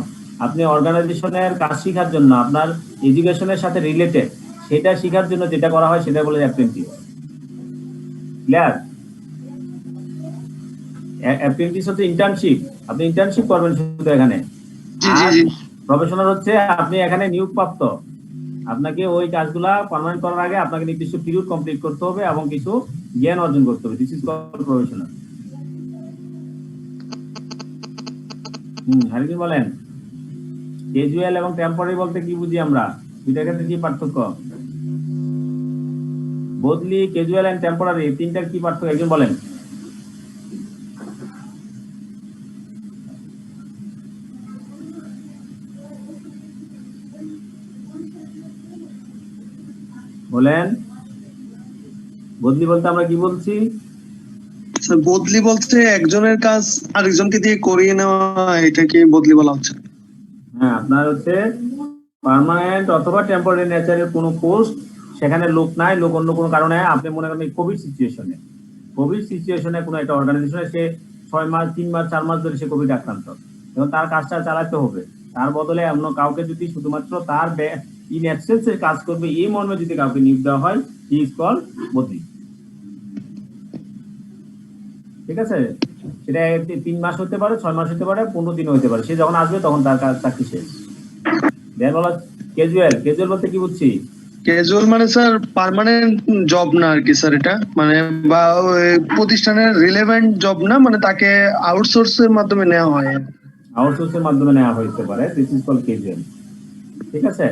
আপনি অর্গানাইজেশনের কাজ শিখার জন্য, আপনার এডুকেশনের সাথে রিলেটেড সেটা শিখার জন্য যেটা করা হয় সেটা বলে অ্যাপ্রেন্টিস। ক্লিয়ার? অ্যাপ্রেন্টিস হচ্ছে ইন্টার্নশিপ, আপনি ইন্টার্নশিপ করবেন শুধু এখানে। আর প্রফেশনাল হচ্ছে আপনি এখানে নিয়োগপ্রাপ্ত, আপনাকে ওই কাজগুলা পার্মানেন্ট করার আগে আপনাকে নির্দিষ্ট পিরিয়ড কমপ্লিট করতে হবে এবং কিছু জ্ঞান অর্জন করতে হবে। This is called professional. আরেকজন বলেন, ক্যাজুয়াল এবং টেম্পোরারি বলতে কি বুঝি আমরা, দুইটার ক্ষেত্রে কি পার্থক্য? বদলি, ক্যাজুয়াল এন্ড টেম্পোরারি, তিনটার কি পার্থক্য একজন বলেন। বলেন, বদলি বলতে আমরা কি বলছি? স্যার বদলি বলতে একজনের কাজ আরেকজনকে দিয়ে করিয়ে নেওয়া, এটাকে বদলি বলা হচ্ছে। হ্যাঁ, আপনার হচ্ছে পার্মানেন্ট অথবা টেম্পোরারি নেচারের কোনো পোস্ট, সেখানে লোক নাই, লোক অন্য কোনো কারণে, আপনি মনে করেন কোভিড সিচুয়েশনে কোনো একটা অর্গানাইজেশনে সে 6 মাস 3 মাস 4 মাস ধরে সে কোভিড আক্রান্ত, এবং তার কাজটা চালাতে হবে, তার বদলে অন্য কাউকে যদি শুধুমাত্র তার ইন অ্যাবসেন্সে কাজ করবে এই মর্মে যদি কাউকে নিয়োগ দেওয়া হয়, হি ইজ কল্ড বদলি। ঠিক আছে, সেটা 3 মাস হতে পারে, 6 মাস হতে পারে, 15 দিন হতে পারে, সে যখন আসবে তখন তার কাজ চাকরি শেষ। দেন বলা ক্যাজুয়াল বলতে কি বুঝছি? ক্যাজুয়াল মানে স্যার পার্মানেন্ট জব না আর কি স্যার, এটা মানে বা প্রতিষ্ঠানের রিলেভেন্ট জব না, মানে তাকে আউটসোর্সের মাধ্যমে নেওয়া হয়। আউটসোর্সের মাধ্যমে নেওয়া হতে পারে, দিস ইজ কল্ড ক্যাজুয়াল। ঠিক আছে,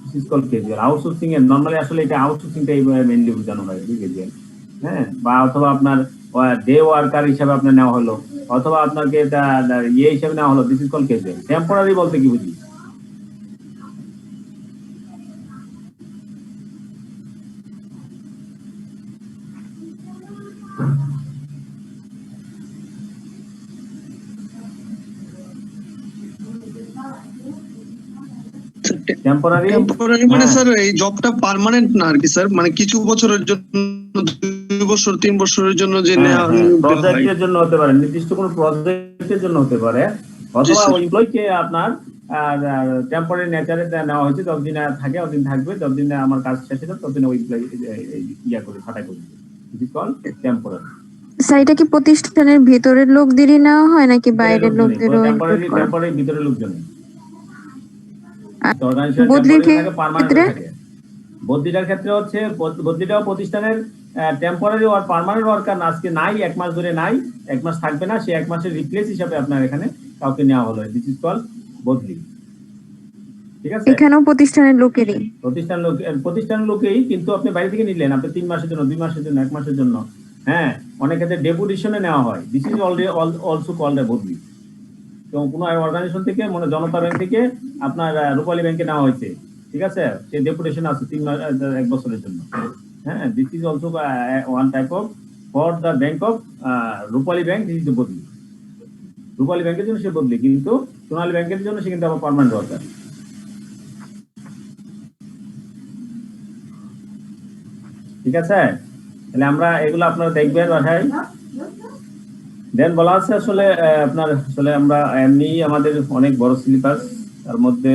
this is called casual. Outsourcing এর নরমালি আসলে এটা আউটসোর্সিংটা এইভাবে মেইনলি বোঝানো হয় ক্যাজুয়াল। হ্যাঁ, বা অথবা আপনার ডে ওয়ার্কার হিসাবে আপনার নেওয়া হলো, অথবা আপনাকে এটা ইয়ে হিসাবে নেওয়া হলো, this is called casual. Temporary বলতে কি বুঝি? টেম্পোরারি মানে স্যার এই জবটা পার্মানেন্ট না আর কি স্যার, মানে কিছু বছরের জন্য, 2 বছর 3 বছরের জন্য যে প্রজেক্টের জন্য হতে পারে, নির্দিষ্ট কোনো প্রজেক্টের জন্য হতে পারে, অথবা এমপ্লয়িকে আপনার টেম্পোরারি নেচারে নেওয়া হয়েছে, যতদিন থাকে ততদিন থাকবে, যতদিন আমার কাজ শেষ হয়ে যাবে ততদিন ওই ইয়া করে ফাটাই করবে, it is called temporary. Sir এটা কি প্রতিষ্ঠানের ভিতরের লোকদেরই নেওয়া হয় নাকি বাইরের লোকদেরও ইনক্লুড করা? টেম্পোরারি ভিতরের লোকজন। বদলির ক্ষেত্রে, বদলিটার ক্ষেত্রে হচ্ছে বদলিটাও প্রতিষ্ঠানের টেম্পোরারি আর পার্মানেন্ট ওয়ার্কার আজকে নাই, 1 মাস ধরে নাই, 1 মাস থাকবে না, সে 1 মাসের রিপ্লেস হিসাবে আপনার এখানে কাউকে নেওয়া হলো, দিস ইজ কল্ড বদলি। ঠিক আছে, এখানেও প্রতিষ্ঠানের লোকেরই, প্রতিষ্ঠানের লোকেই, কিন্তু আপনি বাইরে থেকে নিলেন, আপনি 3 মাসের জন্য, 2 মাসের জন্য, 1 মাসের জন্য। হ্যাঁ, অনেক ক্ষেত্রে ডেপুটেশনে নেওয়া হয়, this is also called a বদলি। এবং কোনো অর্গানাইজেশন থেকে, মানে জনতা ব্যাংক থেকে আপনার রূপালী ব্যাংকে নেওয়া হয়েছে, ঠিক আছে, সে ডেপুটেশন আছে 3 মাস 1 বছরের জন্য। হ্যাঁ, this is also one type of for the bank of Rupali bank, this is the বদলি। রূপালী ব্যাংকের জন্য সে বদলি, কিন্তু সোনালী ব্যাংকের জন্য সে কিন্তু আবার পার্মানেন্ট ওয়ার্কার। ঠিক আছে, তাহলে আমরা এগুলো আপনারা দেখবেন বাসায়। দেন বলা আছে আসলে আপনার আসলে আমরা এমনি আমাদের অনেক বড় সিলেবাস, তার মধ্যে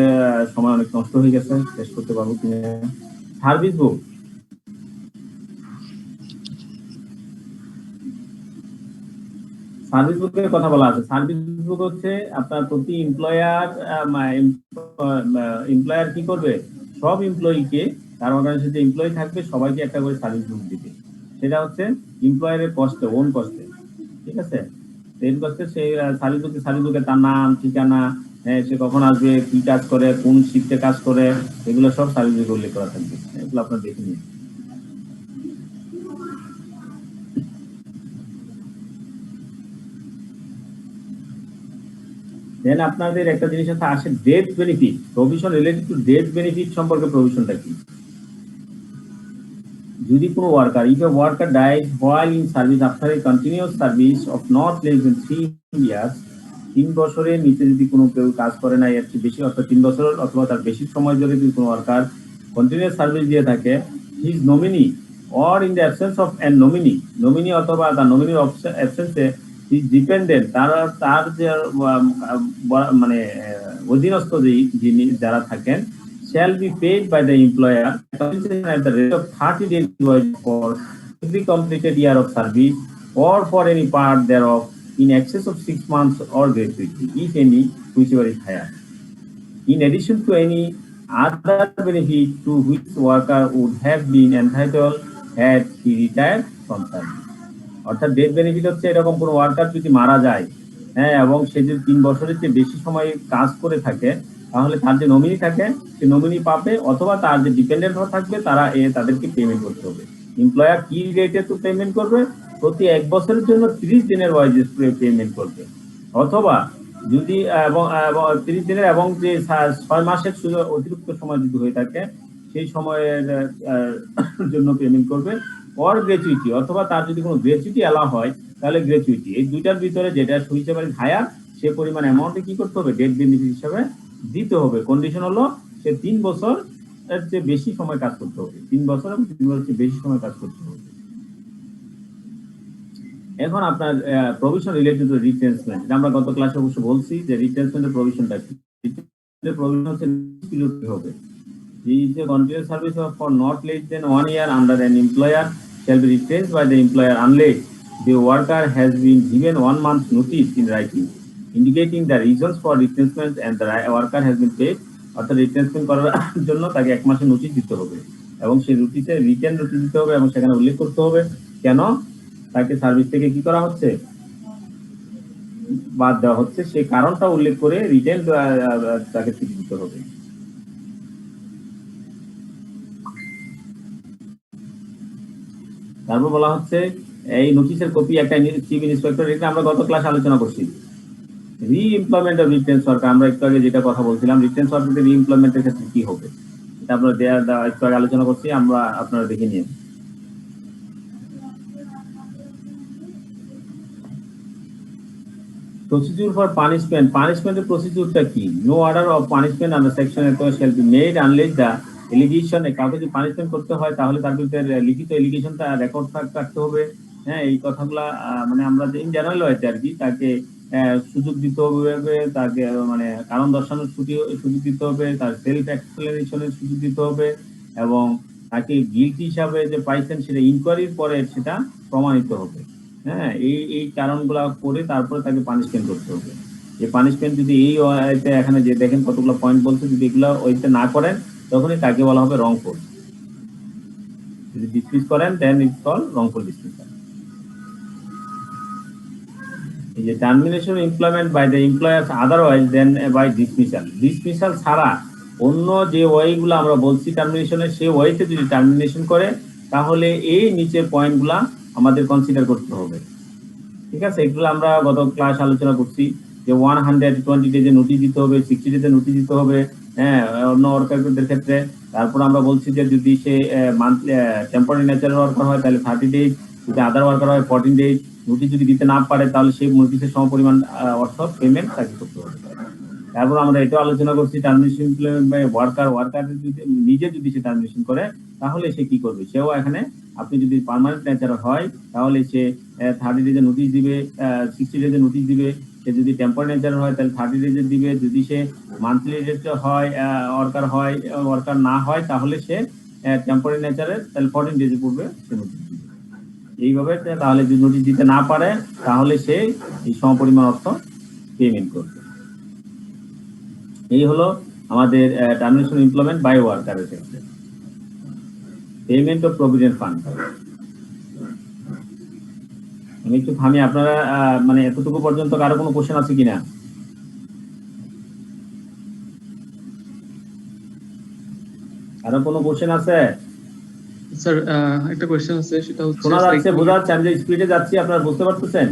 সময় অনেক নষ্ট হয়ে গেছে, শেষ করতে পারবো কিনা। সার্ভিস বুক, সার্ভিস বুকের কথা বলা আছে। সার্ভিস বুক হচ্ছে আপনার প্রতি এমপ্লয়ার কি করবে, সব এমপ্লয়িকে, তার অর্গানাইজেশনে যে এমপ্লয়ি থাকবে সবাইকে একটা করে সার্ভিস বুক দিবে। সেটা হচ্ছে এমপ্লয়ারের কস্টে, ওন কস্টে, ঠিক আছে। এই কস্টে সেই সার্ভিস বুকে তার নাম, ঠিকানা, সে কখন আসবে, কি কাজ করে, কোন শিফটে কাজ করে, এগুলো সব সার্ভিস বুকে উল্লেখ করা থাকবে। এগুলো আপনার দেখে নিন। দেন আপনাদের একটা জিনিস আসে death benefit, provision related to death benefit সম্পর্কে প্রভিশনটা কি। যদি কোনো worker, if A worker died while in service after a continuous service of not less than 3 years, 3 বছরের নিচে যদি কোনো কেউ কাজ করে না, এর চেয়ে বেশি অর্থাৎ 3 বছর অথবা তার বেশি সময় ধরে যদি কোনো ওয়ার্কার কন্টিনিউয়াস সার্ভিস দিয়ে থাকে, his nominee or in the absence of N nominee অথবা তার নমিনির অ্যাবসেন্সে ডিপেন্ডেন্ট, তার যে মানে অধীনস্থ যিনি যারা থাকেন, shall be paid by the employer at the rate of 30 days for every completed year of service or for any part thereof in excess of 6 months or gratuity, if any, whichever is higher. In addition to any other benefit to which worker would have been entitled had he retired from service. অর্থাৎ ডেথ বেনিফিট হচ্ছে এরকম কোন ওয়ার্কার যদি মারা যায়, এবং সে যদি 3 বছরের চেয়ে বেশি সময় কাজ করে থাকে, তাহলে তার যে নমিনি থাকে সে নমিনি পাবে, অথবা তার যে ডিপেন্ডেন্ট থাকবে তাদেরকে পেমেন্ট করতে হবে। এমপ্লয়ার কি রেটে তো পেমেন্ট করবে, প্রতি 1 বছরের জন্য 30 দিনের ওয়াইজেস পেমেন্ট করবে, অথবা যদি এবং 30 দিনের এবং যে 6 মাসের অতিরিক্ত সময় যদি হয়ে থাকে সেই সময়ের জন্য পেমেন্ট করবে, অর গ্র্যাচুইটি, অথবা তার যদি কোনো গ্র্যাচুইটি এলাও হয় তাহলে গ্র্যাচুইটি। এই দুইটার ভিতরে যেটা হুইচেভার ইজ হায়ার, সে পরিমাণ অ্যামাউন্টে কি করতে হবে, ডেথ বেনিফিট হিসাবে দিতে হবে। কন্ডিশন হলো সে 3 বছর এর চেয়ে বেশি সময় কাজ করতে হবে, 3 বছর এবং 3 বছরের চেয়ে বেশি সময় কাজ করতে হবে। এখন আপনার প্রভিশন রিলেটেড টু রিটেনশন, এটা আমরা গত ক্লাসে অবশ্য বলছি যে রিটেনশনের প্রভিশনটা কি। প্রভিশন হচ্ছে পিরিয়ড হবে, is a continuous service for not less than 1 year under an employer shall be retained by the employer unless the worker has been given 1 month's notice in writing indicating the reasons for retention and the worker has been paid. অর্থাৎ রিটেনশন করার জন্য তাকে 1 মাসের নোটিশ দিতে হবে, এবং সেই নোটিশে রিটেন নোটিশ দিতে হবে, এবং সেখানে উল্লেখ করতে হবে কেন তাকে সার্ভিস থেকে কি করা হচ্ছে, বাদ দেওয়া হচ্ছে, সেই কারণটা উল্লেখ করে রিটেন তাকে ছুটি দিতে হবে। তারপর বলা হচ্ছে এই নোটিশের কপি একটা চিফ ইন্সপেক্টর, এটা আমরা গত ক্লাসে আলোচনা করছি। রি-এমপ্লয়মেন্ট অফ রিটেন্স ওয়ার্কার, আমরা একটু আগে যেটা কথা বলছিলাম, রিটেন্স ওয়ার্কারদের রি-এমপ্লয়মেন্টের ক্ষেত্রে কি হবে, এটা আমরা একটু আগে আলোচনা করছি, আমরা আপনারা দেখে নিন। প্রসিডিউর ফর পানিশমেন্ট, পানিশমেন্টের প্রসিডিউরটা কি। No order of punishment under section 8 shall be made unless the allegation, কাউকে যদি পানিশমেন্ট করতে হয় তাহলে তার বিরুদ্ধে লিখিত এলিগেশনটা রেকর্ড রাখতে হবে। এই কথাগুলা মানে আমরা ইন জেনারেল হয়েছে আর কি, তাকে সুযোগ দিতে হবে, তাকে মানে কারণ দর্শানোর সুযোগ দিতে হবে, তার সেলফ এক্সপ্লেনেশনের সুযোগ দিতে হবে, এবং তাকে গিল্টি হিসাবে যে পাইছেন সেটা ইনকোয়ারির পরে সেটা প্রমাণিত হবে। এই কারণগুলা করে তারপরে তাকে পানিশমেন্ট করতে হবে। যে পানিশমেন্ট যদি এই এখানে যে দেখেন কতগুলো পয়েন্ট বলছে, যদি এগুলো ওইতে না করেন তখনই তাকে বলা হবে রংফুল। যদি ডিসমিস করেন then it's called wrongful dismissal. এই যে termination employment by the employers otherwise than by dismissal, dismissal ছাড়া অন্য যে ওয়েগুলো আমরা বলছি টার্মিনেশনের, সেই ওয়েতে যদি টার্মিনেশন করে তাহলে এই নিচের পয়েন্টগুলা আমাদের কনসিডার করতে হবে। ঠিক আছে, এগুলো আমরা গত ক্লাস আলোচনা করছি যে 120 ডেজে নোটিশ দিতে হবে, 60 ডেজে নোটিশ দিতে হবে অন্য ওয়ার্কারদের ক্ষেত্রে। তারপর আমরা বলছি যে যদি সে মান্থলি টেম্পোরারি ন্যাচারাল ওয়ার্কার হয় তাহলে 30 ডেজ, যদি আদার ওয়ার্কার হয় 14 ডেজ। নোটিশ যদি দিতে না পারে তাহলে সেই নোটিশের সমপরিমাণ অর্থ পেমেন্ট তাকে করতে হবে। তারপর আমরা এটা আলোচনা করছি termination employment by worker, worker নিজে যদি সে টার্মিনেশন করে তাহলে সে কি করবে, সেও এখানে আপনি যদি পার্মানেন্ট নেচার হয় তাহলে সে 30 ডেজে নোটিশ দিবে, 60 ডেজে নোটিশ দিবে। সে যদি টেম্পোরারি নেচার হয় তাহলে 30 ডেজে দিবে। যদি সে মান্থলি রেটে হয় ওয়ার্কার না হয় তাহলে সে টেম্পোরারি নেচারে তাহলে 14 ডেজে পড়বে সে নোটিশ দিবে। এইভাবে তাহলে যদি নোটিশ দিতে না পারে তাহলে সে এই সমপরিমাণ অর্থ পেমেন্ট করবে। এই হলো আমাদের টার্মিনেশন ইমপ্লয়মেন্ট বাই ওয়ার্কারের ক্ষেত্রে। পেমেন্ট অফ প্রভিডেন্ট ফান্ড, আমি একটু থামি, আপনারা মানে এতটুকু পর্যন্ত কারো কোনো কোশ্চেন আছে কিনা? কারো কোনো কোশ্চেন আছে? স্যার একটা কোশ্চেন আছে, সেটা হচ্ছে শোনা যাচ্ছে, বোঝা যাচ্ছে? আমি যে স্পিডে যাচ্ছি আপনারা বুঝতে পারতেছেন?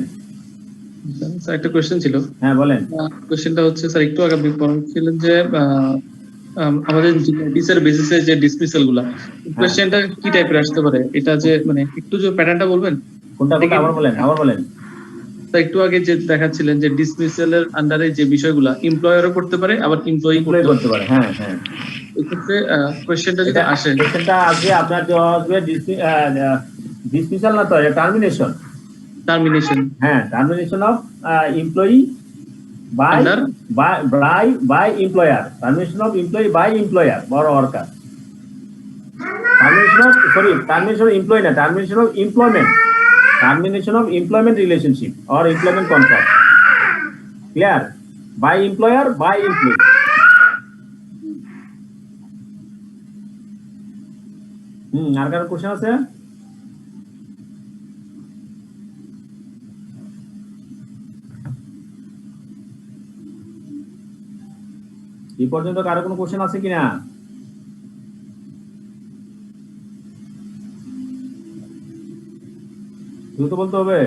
স্যার একটা কোশ্চেন ছিল। হ্যাঁ বলেন। কোশ্চেনটা হচ্ছে স্যার একটু আগে আপনি বলছিলেন যে আমাদের নোটিসের বেসিসে যে ডিসমিসাল গুলা, কোশ্চেনটা কি টাইপের আসতে পারে? এটা যে মানে একটু যে প্যাটার্নটা বলবেন কোনটা আবার বলেন। স্যার একটু আগে যে দেখাচ্ছিলেন যে ডিসমিসালের আন্ডারে যে বিষয়গুলা এমপ্লয়ারও করতে পারে আবার এমপ্লয়ি করতে পারে। হ্যাঁ হ্যাঁ, এক্ষেত্রে কোশ্চেনটা যদি আসে, কোশ্চেনটা আজকে আপনার জবাব হবে ডিসমিসাল না তো, টার্মিনেশন। হ্যাঁ, termination of employee by employer, termination of employee by employer or worker, termination of employee na, termination of employment relationship or employment contract, clear? By employer, by employee. আর কারো কোশ্চেন আছে? এই পর্যন্ত কারো কোনো কোশ্চেন আছে কিনা? দ্রুত বলতে হবে,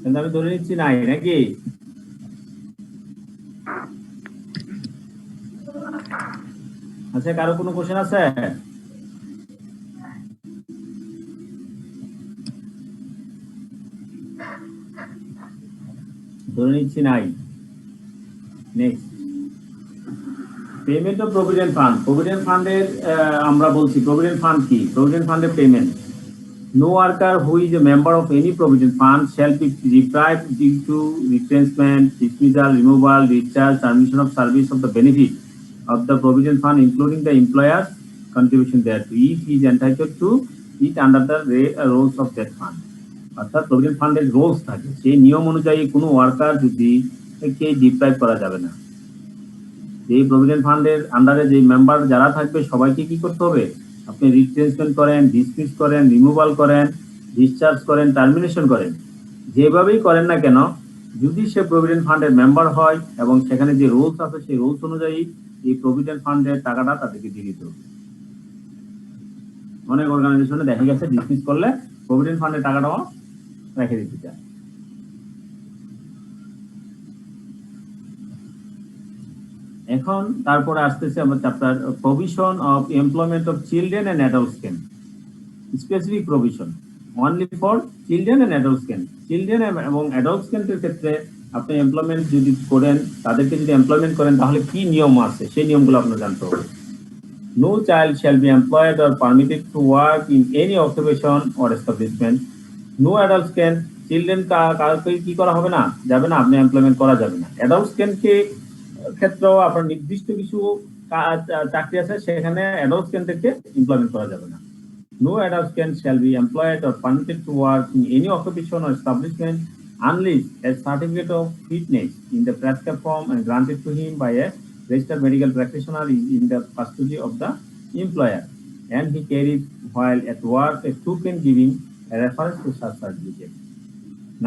কিন্তু আমি ধরে নিচ্ছি নাই নাকি। আচ্ছা, কারো কোনো কোশ্চেন আছে? ধরে নিচ্ছি নাই। Next, payment of provident fund. Provident ফান্ডের আমরা বলছি প্রভিডেন্ট ফান্ড কি? প্রভিডেন্ট ফান্ডের payment. No worker who is a member of any provident fund shall be deprived due to retrenchment, dismissal, removal, discharge, termination of service of the benefit of the provident fund including the employers contribution thereto if he is entitled to it under the rules of that fund. অর্থাৎ প্রভিডেন্ট ফান্ডের রুলস থাকে, সেই নিয়ম অনুযায়ী কোনো ওয়ার্কার যদি কে ডিপ্রাইভ করা যাবে না। এই প্রভিডেন্ট ফান্ডের আন্ডারে যে মেম্বার যারা থাকবে সবাইকে কি করতে হবে? আপনি রিট্রেন্সমেন্ট করেন, ডিসমিস করেন, রিমুভাল করেন, ডিসচার্জ করেন, টার্মিনেশন করেন, যেভাবেই করেন না কেন, যদি সে প্রভিডেন্ট ফান্ডের মেম্বার হয় এবং সেখানে যে রুলস আছে সেই রুলস অনুযায়ী এই প্রভিডেন্ট ফান্ডের টাকাটা তাদেরকে দিয়ে দিতে হবে। অনেক অর্গানাইজেশনে দেখা গেছে ডিসমিস করলে প্রভিডেন্ট ফান্ডের টাকাটাও রেখে দিতে চায়। এখন তারপরে আসতেছে আমার chapter provision of employment of children and adults can. Specific provision only for children and adults can. Children এবং অ্যাডাল্টস ক্যানের ক্ষেত্রে আপনি এমপ্লয়মেন্ট যদি করেন, তাদেরকে যদি এমপ্লয়মেন্ট করেন তাহলে কি নিয়ম আছে সেই নিয়মগুলো আপনার জানতে হবে। No child shall be employed or permitted to work in any occupation or establishment. No adults can, children কাউকে কি করা হবে না, যাবে না, আপনি এমপ্লয়মেন্ট করা যাবে না। অ্যাডাল্টস ক্যান কে ক্ষেত্রেও আপনার নির্দিষ্ট কিছু চাকরি আছে, সেখানে অ্যাডাল্টস ক্যান থেকে এমপ্লয়মেন্ট করা যাবে না। No adults can shall be employed or permitted to work in any occupation or establishment unless a certificate of fitness in the prescribed form and granted to him by a registered medical practitioner is in the custody of the employer and he carries while at work a token giving a reference to such certificate.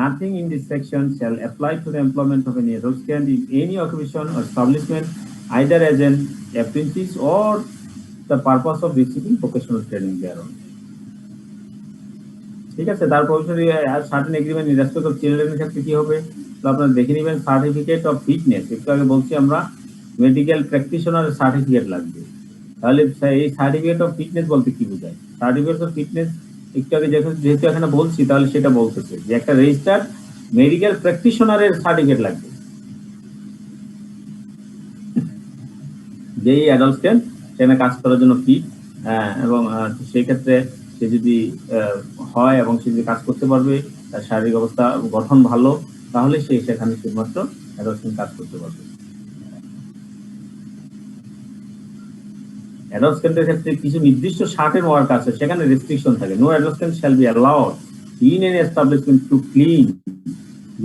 Nothing in this section shall apply to the employment of any adult in any occupation or establishment either as an apprentice or the purpose of receiving vocational training thereon. ঠিক আছে, তারপর certain agreement in respect of চিলড্রেনের ক্ষেত্রে কি হবে? তো আপনারা দেখে নেবেন সার্টিফিকেট অফ ফিটনেস। একটু আগে বলছি আমরা মেডিকেল প্র্যাকটিশনার সার্টিফিকেট লাগবে। তাহলে এই সার্টিফিকেট অফ ফিটনেস বলতে কি বোঝায়? সার্টিফিকেট অফ ফিটনেস একটু আগে যেহেতু এখানে বলছি তাহলে সেটা বলতেছে যে একটা রেজিস্টার্ড মেডিকেল প্র্যাকটিশনারের সার্টিফিকেট লাগবে। যেই অ্যাডাল্টসকেন সেখানে কাজ করার জন্য ফিট, এবং সেই ক্ষেত্রে সে যদি হয় এবং সে যদি কাজ করতে পারবে, তার শারীরিক অবস্থা গঠন ভালো, তাহলে সে সেখানে শুধুমাত্র অ্যাডাল্টসকেন কাজ করতে পারবে। অ্যাডাল্টসকেনের ক্ষেত্রে কিছু নির্দিষ্ট সার্টেন ওয়ার্ক আছে, সেখানে রেস্ট্রিকশন থাকে। No adolescent shall be allowed in any establishment to clean,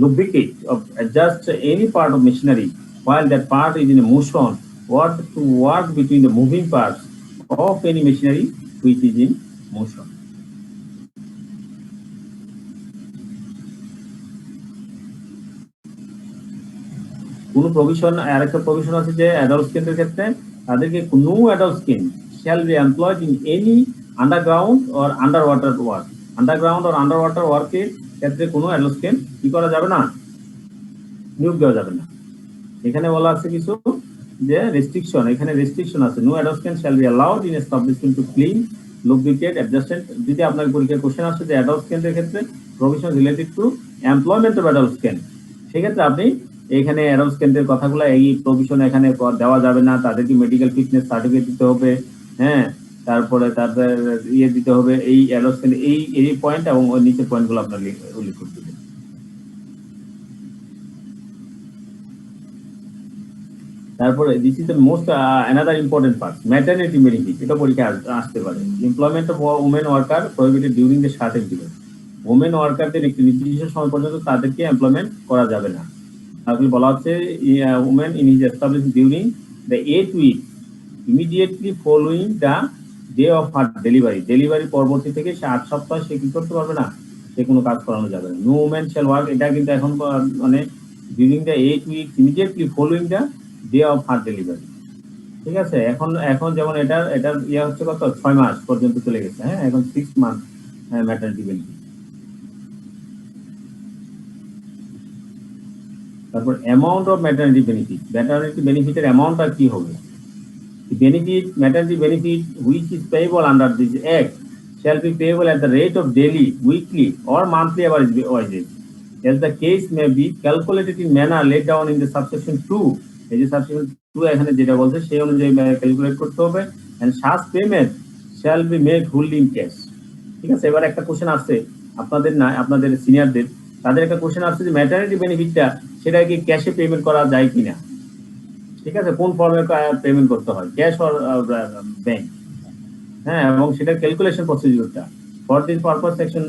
lubricate, or adjust any part of machinery while that part is in a motion, or to work between the moving parts of any machinery which is in motion. কোন প্রভিশন, আরেকটা প্রভিশন আছে যে অ্যাডাল্ট স্কিনের ক্ষেত্রে তাদেরকে no adult skin shall be employed in any underground or under water work. Underground আর আন্ডার ওয়াটার ওয়ার্কের ক্ষেত্রে কোনো অ্যাডাল্ট স্কিন কি করা যাবে না, নিয়োগ দেওয়া যাবে না। এখানে বলা আছে কিছু যে রেস্ট্রিকশন, এখানে রেস্ট্রিকশন আছে। No adult skin shall be allowed in establishment to clean, lubricate, adjustment. যদি আপনার পরীক্ষার কোশ্চেন আসছে যে অ্যাডাল্ট স্কিনের ক্ষেত্রে provision related to employment of adult skin, সেক্ষেত্রে আপনি এখানে অ্যাডাল্ট স্কিনের কথাগুলো এই প্রভিশন এখানে দেওয়া যাবে না। তাদেরকে মেডিকেল ফিটনেস সার্টিফিকেট দিতে হবে, হ্যাঁ, তারপরে তাদের দিতে হবে এই অ্যাডাল্ট স্কিন, এই পয়েন্ট এবং ওই নিচের পয়েন্টগুলো আপনার উল্লেখ করতে হবে। তারপরে this is the most another important part, maternity benefit. এটা পরীক্ষা আসতে পারে। Employment of women worker prohibited during the certain period. Women ওয়ার্কারদের একটি নির্দিষ্ট সময় পর্যন্ত তাদেরকে এমপ্লয়মেন্ট করা যাবে না। তাহলে বলা হচ্ছে women in his establish during the 8 week immediately following the day of her delivery. Delivery পরবর্তী থেকে সে 8 সপ্তাহ সে কি করতে পারবে না, সে কোনো কাজ করানো যাবে না। নো উমেন শ্যাল ওয়ার্ক, এটা কিন্তু এখন মানে during the 8 week immediately following the day of her delivery. ঠিক আছে, এখন যেমন এটার ইয়ে হচ্ছে কত 6 মাস পর্যন্ত চলে গেছে, হ্যাঁ, এখন 6 মান্থ ম্যাটারনিটি বেনিফিট। তারপর amount of maternity benefit. Maternity বেনিফিটের অ্যামাউন্টটা কি হবে? Benefit, maternity benefit which is payable under this act shall be payable at the rate of daily, weekly or monthly average wages, as the case may be calculated in manner laid down in the subsection 2. এই যে subsection 2 এখানে যেটা বলছে সেই অনুযায়ী ক্যালকুলেট করতে হবে, and such payment shall be made wholly in cash. ঠিক আছে, এবার একটা কোশ্চেন আসছে আপনাদের, না আপনাদের সিনিয়রদের, তাদের একটা কোশ্চেন আসছে যে ম্যাটারনিটি বেনিফিটটা সেটা কি ক্যাশে পেমেন্ট করা যায় কিনা। ঠিক আছে, কোন ফর্মে পেমেন্ট করতে হয়, ক্যাশ অর ব্যাংক, হ্যাঁ, এবং সেটার ক্যালকুলেশন প্রসিডিউরটা। For this purpose section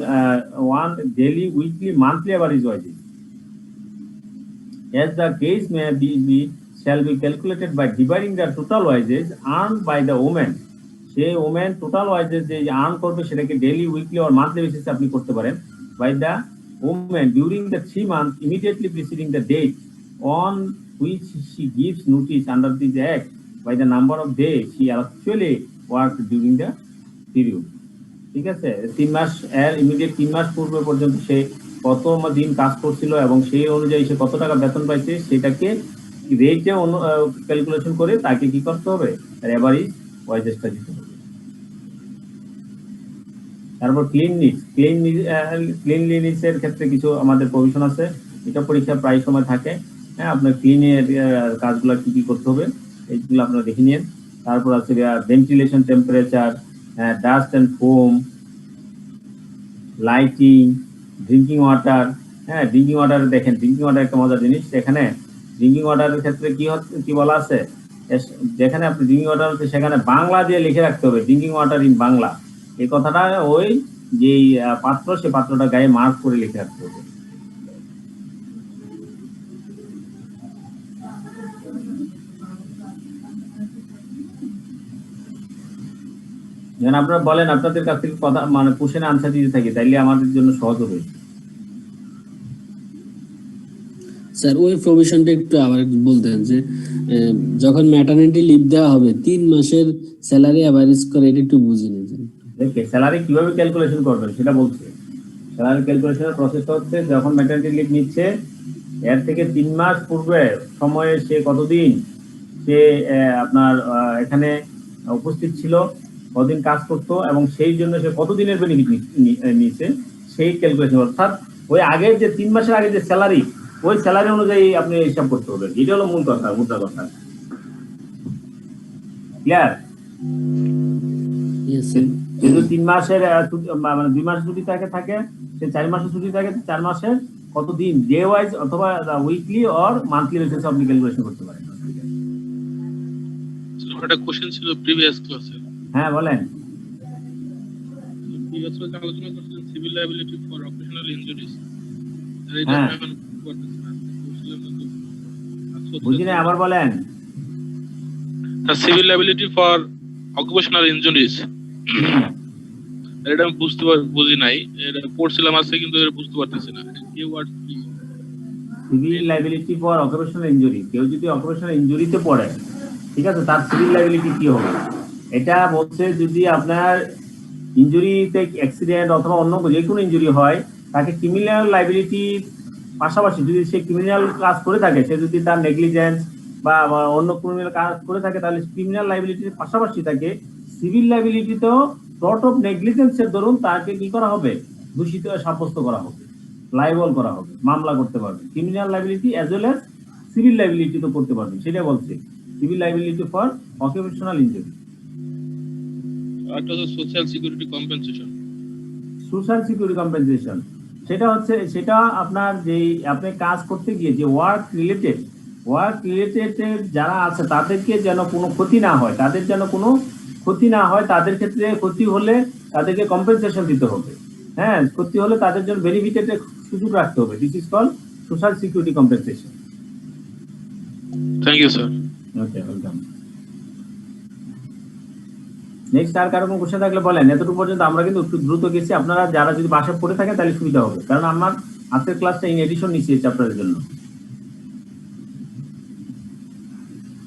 1 daily, weekly, monthly average wages as the case may be shall be calculated by dividing the total wages earned by the woman. সেই ওমেন টোটাল ওয়াইজেস যে আর্ন করবে সেটাকে ডেইলি, উইকলি অর মান্থলি বেসিসে আপনি করতে পারেন। By the woman during the 3 months immediately preceding the date on which she gives notice under this act by the number of days she actually worked during the period. ঠিক আছে, 3 মাস এর ইমিডিয়েট 3 মাস পূর্বে পর্যন্ত সে কত দিন কাজ করছিল এবং সেই অনুযায়ী সে কত টাকা বেতন পাইছে সেটাকে রেটে ক্যালকুলেশন করে তাকে কি করতে হবে, তার এভারেজ ওয়াইজেসটা দিতে হবে। তারপর ক্লিনলিনেসের ক্ষেত্রে কিছু আমাদের প্রভিশন আছে, এটা পরীক্ষা প্রায় সময় থাকে। হ্যাঁ, আপনার ক্লিনের কাজগুলো কি কি করতে হবে এইগুলো আপনারা দেখে নিন। তারপর আছে ventilation, temperature, dust and foam, lighting, drinking water. হ্যাঁ, ড্রিঙ্কিং ওয়াটার দেখেন, ড্রিঙ্কিং ওয়াটার একটা মজার জিনিস। এখানে ড্রিঙ্কিং ওয়াটারের ক্ষেত্রে কি বলা আছে, যেখানে আপনি ড্রিঙ্কিং ওয়াটার হচ্ছে সেখানে বাংলা দিয়ে লিখে রাখতে হবে, ড্রিঙ্কিং ওয়াটার ইন বাংলা। এই কথাটা ওই যে পাত্র, সে পাত্রটা গায়ে মার্ক করে লিখে রাখতে হবে। যেন আপনারা বলেন আপনাদের কাছ থেকে কথা মানে কোশ্চেন আনসার দিতে থাকি, তাইলে আমাদের জন্য সহজ হবে। স্যার ওই প্রভিশনটা একটু আবার বলতেন যে যখন ম্যাটারনিটি লিভ দেওয়া হবে 3 মাসের স্যালারি এভারেজ করে, এটা একটু বুঝে নিয়েছেন। দেখে স্যালারি কিভাবে ক্যালকুলেশন করবেন সেটা বলছে। স্যালারি ক্যালকুলেশনের প্রসেসটা হচ্ছে যখন ম্যাটারনিটি লিভ নিচ্ছে এর থেকে 3 মাস পূর্বে সময়ে সে কতদিন সে আপনার এখানে উপস্থিত ছিল, কতদিন কাজ করতো এবং সেই জন্য সে কতদিনের বেনিফিট নিচ্ছে সেই ক্যালকুলেশন। অর্থাৎ ওই আগের যে 3 মাসের আগে যে স্যালারি, ওই স্যালারি অনুযায়ী আপনি হিসাব করতে হবে। এটা হলো মূল কথা, মুদ্রা কথা। ক্লিয়ার? Yes, sir. যেহেতু 3 মাসের মানে 2 মাস ছুটি থাকে সে 4 মাসের ছুটি থাকে, 4 মাসের কত দিন ডে ওয়াইজ অথবা উইকলি অর মান্থলি বেসিসে আপনি ক্যালকুলেশন করতে পারেন। একটা কোশ্চেন ছিল প্রিভিয়াস ক্লাসে। হ্যাঁ বলেন। প্রিভিয়াস ক্লাসে আলোচনা করছিলেন civil liability for occupational injuries. হ্যাঁ। বুঝি না, আবার বলেন। Civil liability for occupational injuries, এটা আমি বুঝি নাই, এটা পড়ছিলাম আছে কিন্তু এটা বুঝতে পারতেছি না কি ওয়ার্ড কি। Civil liability for occupational injury, কেউ যদি অকুপেশনাল ইনজুরিতে পড়ে, ঠিক আছে, তার সিভিল লায়াবিলিটি কি হবে? এটা বলছে যদি আপনার ইনজুরিতে অ্যাক্সিডেন্ট অথবা অন্য যে কোনো ইনজুরি হয়, তাকে ক্রিমিনাল লায়াবিলিটি পাশাপাশি যদি সে ক্রিমিনাল কাজ করে থাকে, সে যদি তার নেগলিজেন্স বা অন্য ক্রিমিনাল কাজ করে থাকে, তাহলে ক্রিমিনাল লায়াবিলিটির পাশাপাশি তাকে সিভিল লায়াবিলিটিতেও টর্ট অফ নেগলিজেন্সের দরুন তাকে কি করা হবে? দোষিত সাব্যস্ত করা হবে, লাইবল করা হবে, মামলা করতে পারবে। Criminal liability as well as civil liability তো করতে পারবে, সেটা বলছে civil liability for occupational injury. একটা হচ্ছে social security compensation. Social security compensation সেটা হচ্ছে, সেটা আপনার যে আপনি কাজ করতে গিয়ে যে ওয়ার্ক রিলেটেড যারা আছে তাদেরকে যেন কোনো ক্ষতি না হয়, তাদের ক্ষেত্রে ক্ষতি হলে তাদেরকে কম্পেনসেশন দিতে হবে। হ্যাঁ, ক্ষতি হলে তাদের জন্য বেনিফিটের সুযোগ রাখতে হবে। This is called social security compensation. Thank you sir. Okay, welcome. Next আর কারো কোনো কোশ্চেন থাকলে বলেন। এতটুকু পর্যন্ত আমরা কিন্তু একটু দ্রুত গেছি, আপনারা যারা যদি বাসায় পড়ে থাকেন তাহলে সুবিধা হবে, কারণ আমার আজকের ক্লাসটা ইন এডিশন নিচ্ছি এই চ্যাপ্টারের জন্য।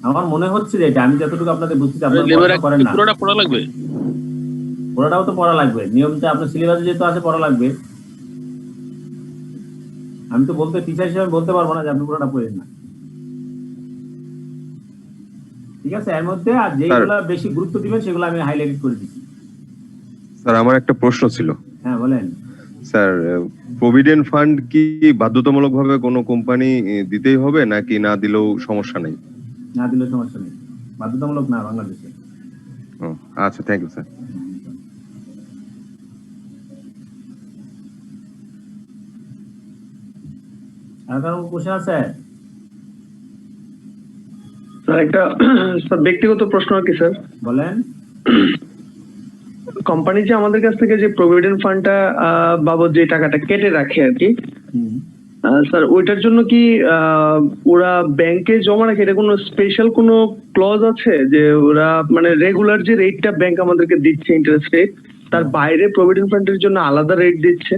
আমার মনে হচ্ছে যে এটা আমি যতটুকু আপনাদের বুঝতে আপনারা করেন না, পুরোটা পড়া লাগবে, পুরোটাও তো পড়া লাগবে, নিয়মটা আপনার সিলেবাসে যেহেতু আছে পড়া লাগবে। আমি তো বলতে টিচার হিসেবে বলতে পারবো না যে আপনি পুরোটা পড়েন না, ঠিক আছে? এর মধ্যে আর যেগুলো বেশি গুরুত্ব দিবেন সেগুলো আমি হাইলাইট করে দিচ্ছি। স্যার আমার একটা প্রশ্ন ছিল। হ্যাঁ বলেন। স্যার প্রভিডেন্ট ফান্ড কি বাধ্যতামূলকভাবে কোনো কোম্পানি দিতেই হবে নাকি না দিলেও সমস্যা নেই? না দিলেও সমস্যা নেই, বাধ্যতামূলক না বাংলাদেশে। আচ্ছা, থ্যাংক ইউ স্যার। আর কারো কোশ্চেন আছে? স্যার একটা ব্যক্তিগত প্রশ্ন আর কি স্যার। বলেন। কোম্পানি যে আমাদের কাছ থেকে যে প্রভিডেন্ট ফান্ডটা বাবদ যে টাকাটা কেটে রাখে আর কি, স্যার ওইটার জন্য কি ওরা ব্যাংকে জমা রাখে, এটা কোনো স্পেশাল কোনো ক্লজ আছে যে ওরা মানে রেগুলার যে রেটটা ব্যাংক আমাদেরকে দিচ্ছে ইন্টারেস্ট রেট, তার বাইরে প্রভিডেন্ট ফান্ডের জন্য আলাদা রেট দিচ্ছে?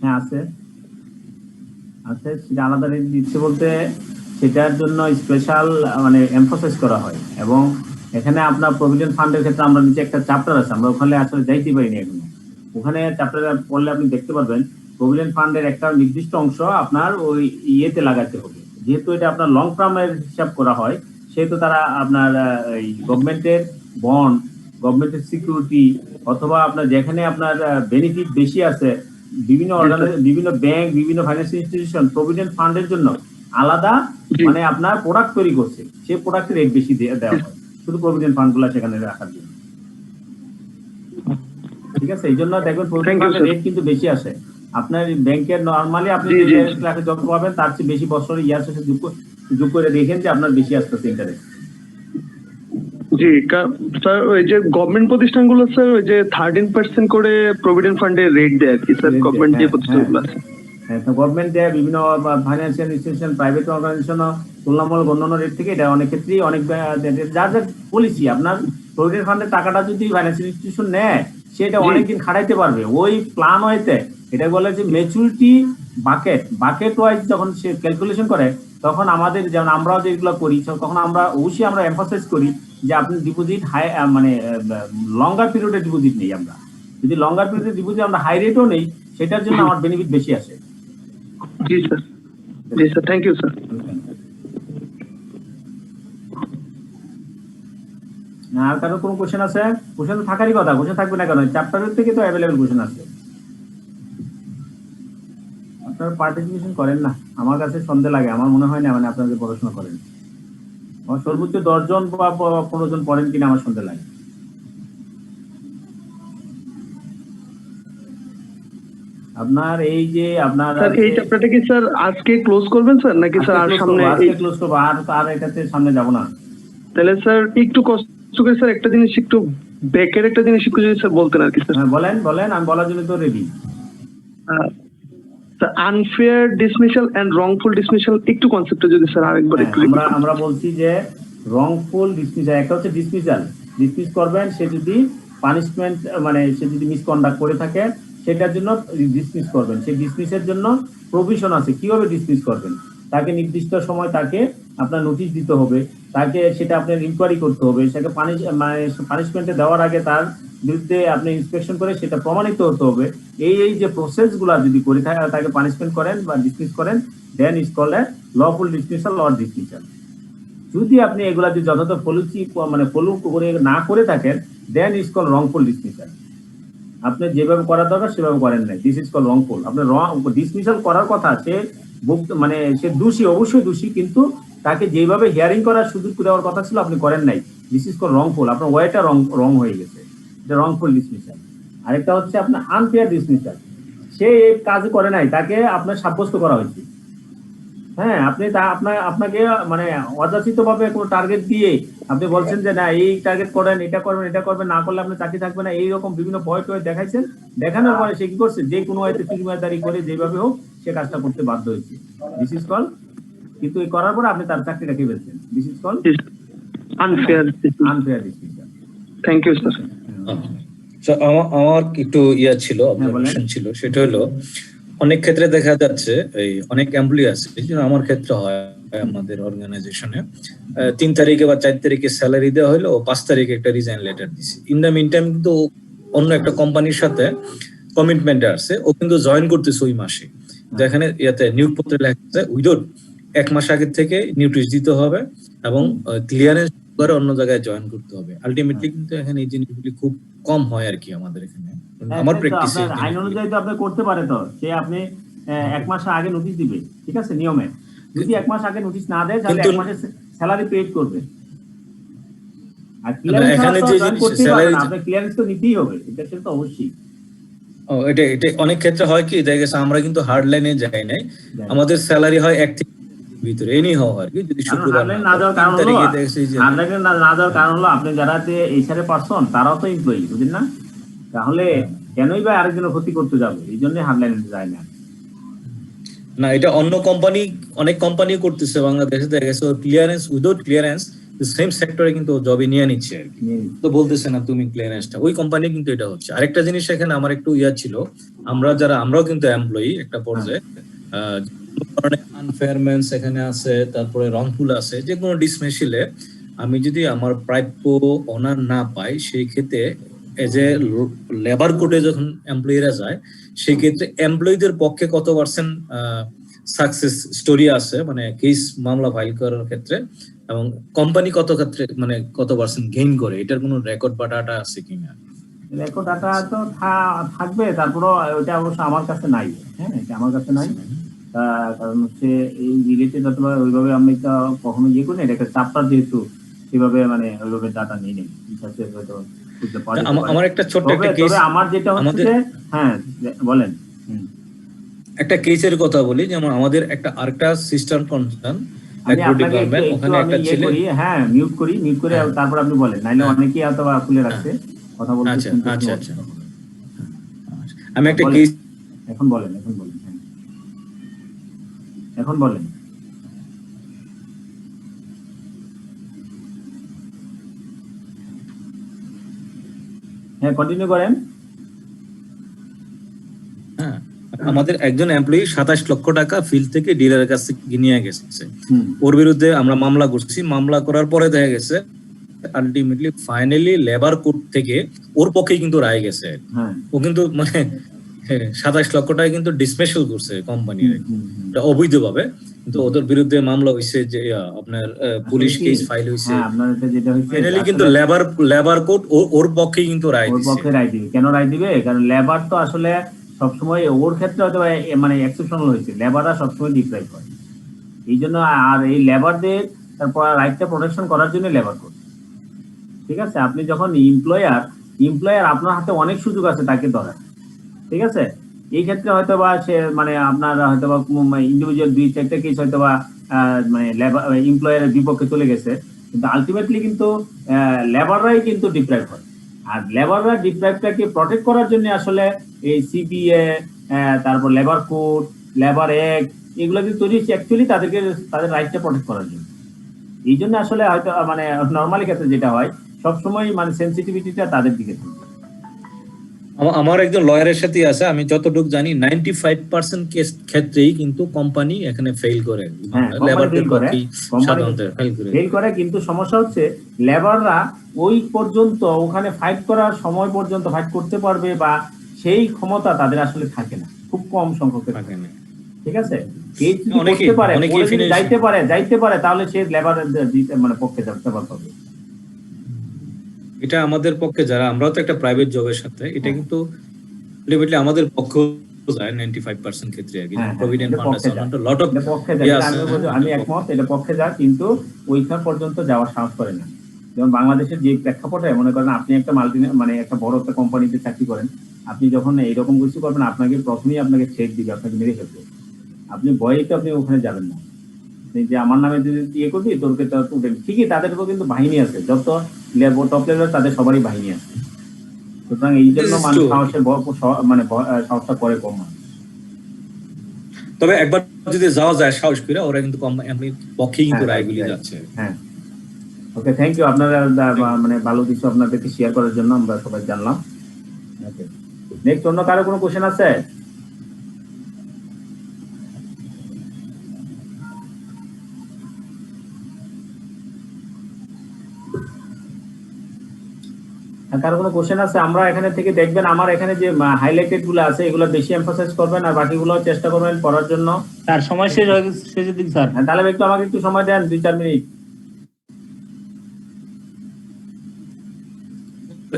হ্যাঁ আছে, সেটা আলাদা রেট দিচ্ছে বলতে সেটার জন্য স্পেশাল মানে এমফোসাইজ করা হয়। এবং এখানে আপনার প্রভিডেন্ট ফান্ডের ক্ষেত্রে আমরা নিচে একটা চ্যাপ্টার আছে, আমরা ওখানে আসলে যাইতে পারিনি এখনো। ওখানে চ্যাপ্টারে পড়লে আপনি দেখতে পারবেন প্রভিডেন্ট ফান্ডের একটা নির্দিষ্ট অংশ আপনার ওই ইয়েতে লাগাতে হবে। যেহেতু এটা আপনার লং টার্মের হিসাব করা হয়, সেহেতু তারা আপনার এই গভর্নমেন্টের বন্ড, গভর্নমেন্টের সিকিউরিটি অথবা আপনার যেখানে আপনার বেনিফিট বেশি আছে, বিভিন্ন ব্যাংক, বিভিন্ন ফাইন্যান্সিয়াল ইনস্টিটিউশন প্রভিডেন্ট ফান্ডের জন্য আলাদা মানে আপনার প্রোডাক্ট তৈরি করছে, সেই প্রোডাক্টের রেট বেশি দেওয়া হয় শুধু প্রভিডেন্ট ফান্ড গুলা সেখানে রাখার জন্য, ঠিক আছে? এই জন্য দেখবেন প্রভিডেন্ট ফান্ডের রেট কিন্তু বেশি আসে। আপনার ব্যাংকের নর্মালি আপনি যত পাবেন তার চেয়ে বেশি বছরের ইয়ার শেষে যোগ করে দেখেন যে আপনার বেশি আসতেছে ইন্টারেস্ট। জি স্যার, ওই যে গভর্নমেন্ট প্রতিষ্ঠানগুলো স্যার ওই যে 13% করে প্রভিডেন্ট ফান্ডে রেট দেয় আর কি স্যার, গভর্নমেন্ট যে প্রতিষ্ঠানগুলো আছে। হ্যাঁ, তো গভর্নমেন্ট দেয়, বিভিন্ন ফাইন্যান্সিয়াল ইনস্টিটিউশন, প্রাইভেট অর্গানাইজেশন তুলনামূলক অন্যান্য রেট থেকে এটা অনেক ক্ষেত্রেই অনেক যার যার পলিসি। আপনার প্রভিডেন্ট ফান্ডের টাকাটা যদি ফাইন্যান্সিয়াল ইনস্টিটিউশন নেয় সেটা অনেকদিন খাটাইতে পারবে ওই প্ল্যান ওয়াইতে। এটা বলে যে ম্যাচুরিটি বাকেট ওয়াইজ যখন সে ক্যালকুলেশন করে তখন আমাদের যেমন আমরাও যেগুলো করি তখন আমরা অবশ্যই আমরা এমফাসাইজ করি যে আপনি ডিপোজিট হাই মানে লঙ্গার পিরিয়ডে ডিপোজিট নেই। আমরা যদি লঙ্গার পিরিয়ডে ডিপোজিট আমরা হাই রেটও নেই, সেটার জন্য আমার বেনিফিট বেশি আসে। জি স্যার, জি স্যার, থ্যাংক ইউ স্যার। আর কারো কোনো কোশ্চেন আছে? কোশ্চেন তো থাকারই কথা, কোশ্চেন থাকবে না কেন? চ্যাপ্টারের থেকে তো অ্যাভেলেবেল কোশ্চেন আছে। আপনারা পার্টিসিপেশন করেন না, আমার কাছে সন্দেহ লাগে, আমার মনে হয় না মানে আপনারা পড়াশোনা করেন। সর্বোচ্চ 10 জন বা 15 জন পড়েন কিনা আমার সন্দেহ লাগে। আপনার এই যে আপনার স্যার এই চ্যাপ্টারটা কি স্যার আজকে ক্লোজ করবেন স্যার নাকি স্যার আর সামনে ক্লোজ করবো, আর এটাতে সামনে যাব না। তাহলে স্যার একটু কষ্ট করে স্যার একটা জিনিস একটু ব্যাকের একটা জিনিস একটু যদি স্যার বলতেন আর কি স্যার। বলেন আমি বলার জন্য তো ready. Sir unfair dismissal and wrongful dismissal একটু কনসেপ্টটা যদি স্যার আরেকবার একটু আমরা বলছি যে রংফুল ডিসমিসাল, একটা হচ্ছে ডিসমিসাল, ডিসমিস করবেন সে যদি পানিশমেন্ট মানে সে যদি মিসকন্ডাক্ট করে থাকে সেটার জন্য ডিসমিস করবেন। সেই ডিসমিসের জন্য প্রভিশন আছে কিভাবে ডিসমিস করবেন। তাকে নির্দিষ্ট সময় তাকে আপনার নোটিশ দিতে হবে, তাকে সেটা আপনার ইনকোয়ারি করতে হবে, সেটাকে পানিশমেন্টে দেওয়ার আগে তার বিরুদ্ধে আপনি ইন্সপেকশন করে সেটা প্রমাণিত হতে হবে। এই যে প্রসেসগুলো যদি করে তাকে পানিশমেন্ট করেন বা ডিসমিস করেন, then is called a lawful dismissal or dismissal. যদি আপনি এগুলা যদি যথাযথ ফলো করে না করে থাকেন, দেন ইজ কল্ড রংফুল ডিসমিসাল। আপনি যেভাবে করা দরকার সেভাবে করেন নাই, দিস ইজ কল্ড রংফুল। আপনার ডিসমিসাল করার কথা, সে সে দোষী, অবশ্যই দোষী, কিন্তু তাকে যেভাবে হিয়ারিং করার সুযোগ দেওয়ার কথা ছিল আপনি করেন নাই, দিস ইজ কল্ড রংফুল। আপনার ওয়েটা রং হয়ে গেছে, এটা রংফুল ডিসমিসাল। আরেকটা হচ্ছে আপনার আনফেয়ার ডিসমিসাল, সে এই কাজ করে নাই, তাকে আপনার সাব্যস্ত করা হয়েছে। হ্যাঁ, আপনি আপনাকে মানে অযাচিত ভাবে কোনো টার্গেট দিয়ে আপনি বলছেন যে না এই টার্গেট করেন, এটা করবেন, এটা করবেন, না করলে আপনি চাকরি থাকবে না, এইরকম বিভিন্ন ভয় টয় দেখাইছেন। দেখানোর পরে সে কি করছে, যে কোনো হয়তো ফিল্মাদারি করে যেভাবে হোক সে কাজটা করতে বাধ্য হয়েছে, দিস ইজ কল। কিন্তু এই করার পরে আপনি তার চাকরি রেখে ফেলছেন, this is call unfair dismissal. Thank you sir. আমার একটু ছিল, অবজারভেশন ছিল, সেটা হলো অনেক ক্ষেত্রে দেখা যাচ্ছে এই অনেক এমপ্লয়ি আছে, আমার ক্ষেত্রে হয় আমাদের অর্গানাইজেশনে 3 তারিখে বা 4 তারিখে স্যালারি দেওয়া হলো, 5 তারিখে একটা রিজাইন লেটার দিছি। ইন দ্য মিন টাইম কিন্তু অন্য একটা কোম্পানির সাথে কমিটমেন্টে আসছে, ও কিন্তু জয়েন করতেছে ওই মাসে, যেখানে নিয়োগ পত্রে লেখা আছে উইদাউট 1 মাস আগে থেকে নোটিশ দিতে হবে এবং ক্লিয়ারেন্স করে অন্য জায়গায় জয়েন করতে হবে। আলটিমেটলি কিন্তু এখানে এই জিনিসগুলি খুব কম হয় আর কি আমাদের এখানে। আমার প্র্যাকটিসে আইন অনুযায়ী তো আপনি করতে পারে, তো সে আপনি 1 মাস আগে নোটিশ দিবে, ঠিক আছে, নিয়মে। যদি 1 মাস আগে নোটিশ না দেয় তাহলে 1 মাসের স্যালারি পেড করবে। আর এখানে যে আপনি ক্লিয়ারেন্স তো নিতেই হবে, এটা তো অবশ্যই। এটা অনেক ক্ষেত্রে হয় কি, দেখা গেছে আমরা কিন্তু হার্ড লাইনে যাই নাই, আমাদের স্যালারি হয় 1 থেকে ভিতরে এনি হওয়া আর কি। যদি শুক্রবার না যাওয়ার কারণ হলো আপনি যারা এইচআর পারসন তারাও তো এমপ্লয়ি, বুঝলেন না? তাহলে কেনই বা আরেকজনের ক্ষতি করতে যাবে, এই জন্য হার্ডলাইনে যায় না। না, এটা অন্য কোম্পানি, অনেক কোম্পানি করতেছে বাংলাদেশে, দেখা গেছে ক্লিয়ারেন্স উইদাউট ক্লিয়ারেন্স সেম সেক্টরে কিন্তু জবে নিয়ে নিচ্ছে আর কি, তো বলতেছে না তুমি ক্লিয়ারেন্সটা, ওই কোম্পানি কিন্তু এটা হচ্ছে। আরেকটা জিনিস এখানে আমার একটু ছিল, আমরাও কিন্তু এমপ্লয়ি একটা পর্যায়ে, আনফেয়ারমেন্স এখানে আছে, তারপরে রংফুল আছে, যে কোনো ডিসমিসালে আমি যদি আমার প্রাপ্য অনার না পাই, সেই ক্ষেত্রে এজ এ লেবার কোর্টে যখন এমপ্লয়িরা যায়, সেই ক্ষেত্রে এমপ্লয়ীদের পক্ষে কত পার্সেন্ট সাকসেস স্টোরি আছে, মানে কেস মামলা ফাইল করার ক্ষেত্রে, এবং কোম্পানি কত ক্ষেত্রে মানে কত পার্সেন্ট গেইন করে, এটার কোনো রেকর্ড বা ডাটা আছে কিনা? রেকর্ড ডাটা তো থাকবে, তারপরে ওইটা অবশ্য আমার কাছে নাই। হ্যাঁ, এটা আমার কাছে নাই, কারণ হচ্ছে এই রিলেটেড অথবা ওইভাবে আমি তো কখনো করি না, এটা চাপটা যেহেতু সেভাবে মানে ওইভাবে ডাটা নেই নেই। আমার একটা ছোট্ট একটা কেস, আমার যেটা হচ্ছে, হ্যাঁ বলেন, একটা কেসের কথা বলি, যেমন আমাদের আরেকটা সিস্টেম কনসার্ন ডিপার্টমেন্ট, ওখানে একটা ছেলে, হ্যাঁ মিউট করি তারপর আপনি বলেন, নাইলে অনেকেই অথবা খুলে রাখছে কথা বলতে। আচ্ছা, আমি একটা কেস, এখন বলেন হ্যাঁ কন্টিনিউ করেন। হ্যাঁ, আমাদের একজন এমপ্লয়ি 27 লক্ষ টাকা ফিল্ড থেকে ডিলারের কাছে নিয়ে গেছে, ওর বিরুদ্ধে আমরা মামলা করছি। মামলা করার পরে দেখা গেছে আলটিমেটলি ফাইনালি লেবার কোর্ট থেকে ওর পক্ষে কিন্তু রায় গেছে। ও কিন্তু মানে 27 লক্ষ টাকা কিন্তু ডিসমিসাল করছে কোম্পানির, এটা অবৈধভাবে, কিন্তু ওদের বিরুদ্ধে মামলা হয়েছে, যে আপনার পুলিশ কেস ফাইল হয়েছে। ফাইনালি কিন্তু লেবার কোর্ট ওর পক্ষে কিন্তু রায় দিবে। কেন রায় দিবে? কারণ লেবার তো আসলে সবসময় ওর ক্ষেত্রে হয়তো মানে এক্সেপশনাল হয়েছে, লেবাররা সবসময় ডিপ্রাইভ হয়, এই জন্য। আর এই লেবারদের তারপর রাইটটা প্রোটেকশন করার জন্য লেবার কোড। ঠিক আছে, আপনি যখন এমপ্লয়ার আপনার হাতে অনেক সুযোগ আছে তাকে ধরার, ঠিক আছে। এই ক্ষেত্রে হয়তো বা সে মানে আপনার হয়তো বা ইন্ডিভিজুয়াল 2-4টা কেস হয়তো বা মানে এমপ্লয়ারের বিপক্ষে চলে গেছে, কিন্তু আলটিমেটলি কিন্তু লেবাররাই কিন্তু ডিপ্রাইভ হয়। আর লেবাররা ডিপ্রাইভটাকে প্রটেক্ট করার জন্য আসলে এই সিপিএ, তারপর লেবার কোড, লেবার অ্যাক্ট এগুলো কিন্তু তৈরি হচ্ছে অ্যাকচুয়ালি তাদের রাইটটা প্রটেক্ট করার জন্য। এই জন্য আসলে হয়তো মানে নর্মালি ক্ষেত্রে যেটা হয় সবসময় মানে সেন্সিটিভিটিটা তাদের দিকে থাকে। আমার একজন লয়ারের সাথে আছে, আমি যতটুকু জানি 95% কেস ক্ষেত্রেই কিন্তু কোম্পানি এখানে ফেল করে, লেবারদের পক্ষেই সাধারণত ফেল করে। কিন্তু সমস্যা হচ্ছে লেবাররা ওই পর্যন্ত ওখানে ফাইট করার সময় পর্যন্ত ফাইট করতে পারবে বা সেই ক্ষমতা তাদের আসলে থাকে না, খুব কম সংখ্যক থাকে না। ঠিক আছে, যাইতে পারে তাহলে সে লেবারের মানে পক্ষে যাতে পারবে। এটা আমাদের পক্ষে যারা আমরাও তো একটা প্রাইভেট জবের সাথে এটা কিন্তু আমাদের পক্ষে যায় 95% ক্ষেত্রে আর কি। প্রভিডেন্ট ফান্ড আছে, লট অফ আমি একমত, এটা পক্ষে যায়, কিন্তু ওইখান পর্যন্ত যাওয়ার সাহস করে না। যেমন বাংলাদেশের যে প্রেক্ষাপটে মনে করেন আপনি একটা মানে একটা বড় একটা কোম্পানিতে চাকরি করেন, আপনি যখন এইরকম কিছু করবেন আপনাকে প্রথমেই আপনাকে থ্রেট দিবে, আপনাকে মেরে ফেলবে। আপনি ভয়ে তো আপনি ওখানে যাবেন না যে আমার নামে যদি ইয়ে করবি তোরকে তো উঠে। ঠিকই তাদের উপর কিন্তু বাহিনী আছে, যত টপ লেভেল তাদের সবারই বাহিনী আছে। সুতরাং এই জন্য মানুষ সাহসের মানে সাহসটা করে কম। তবে একবার যদি যাওয়া যায় সাহস করে, ওরা কিন্তু কম পক্ষে কিন্তু রায়গুলি যাচ্ছে। হ্যাঁ, ওকে, থ্যাংক ইউ। আপনারা মানে ভালো কিছু আপনাদেরকে শেয়ার করার জন্য আমরা সবাই জানলাম। ওকে, নেক্সট অন্য কারো কোনো কোশ্চেন আছে? কারো কোনো কোশ্চেন আছে? আমরা এখানে থেকে দেখবেন আমার এখানে যে হাইলাইটেড গুলো আছে এগুলো বেশি এমফাসাইজ করবেন আর বাকিগুলো চেষ্টা করবেন পড়ার জন্য। স্যার সময় শেষ হয়ে গেছে দিন স্যার। তাহলে একটু আমাকে একটু সময় দেন, 2-4 মিনিট।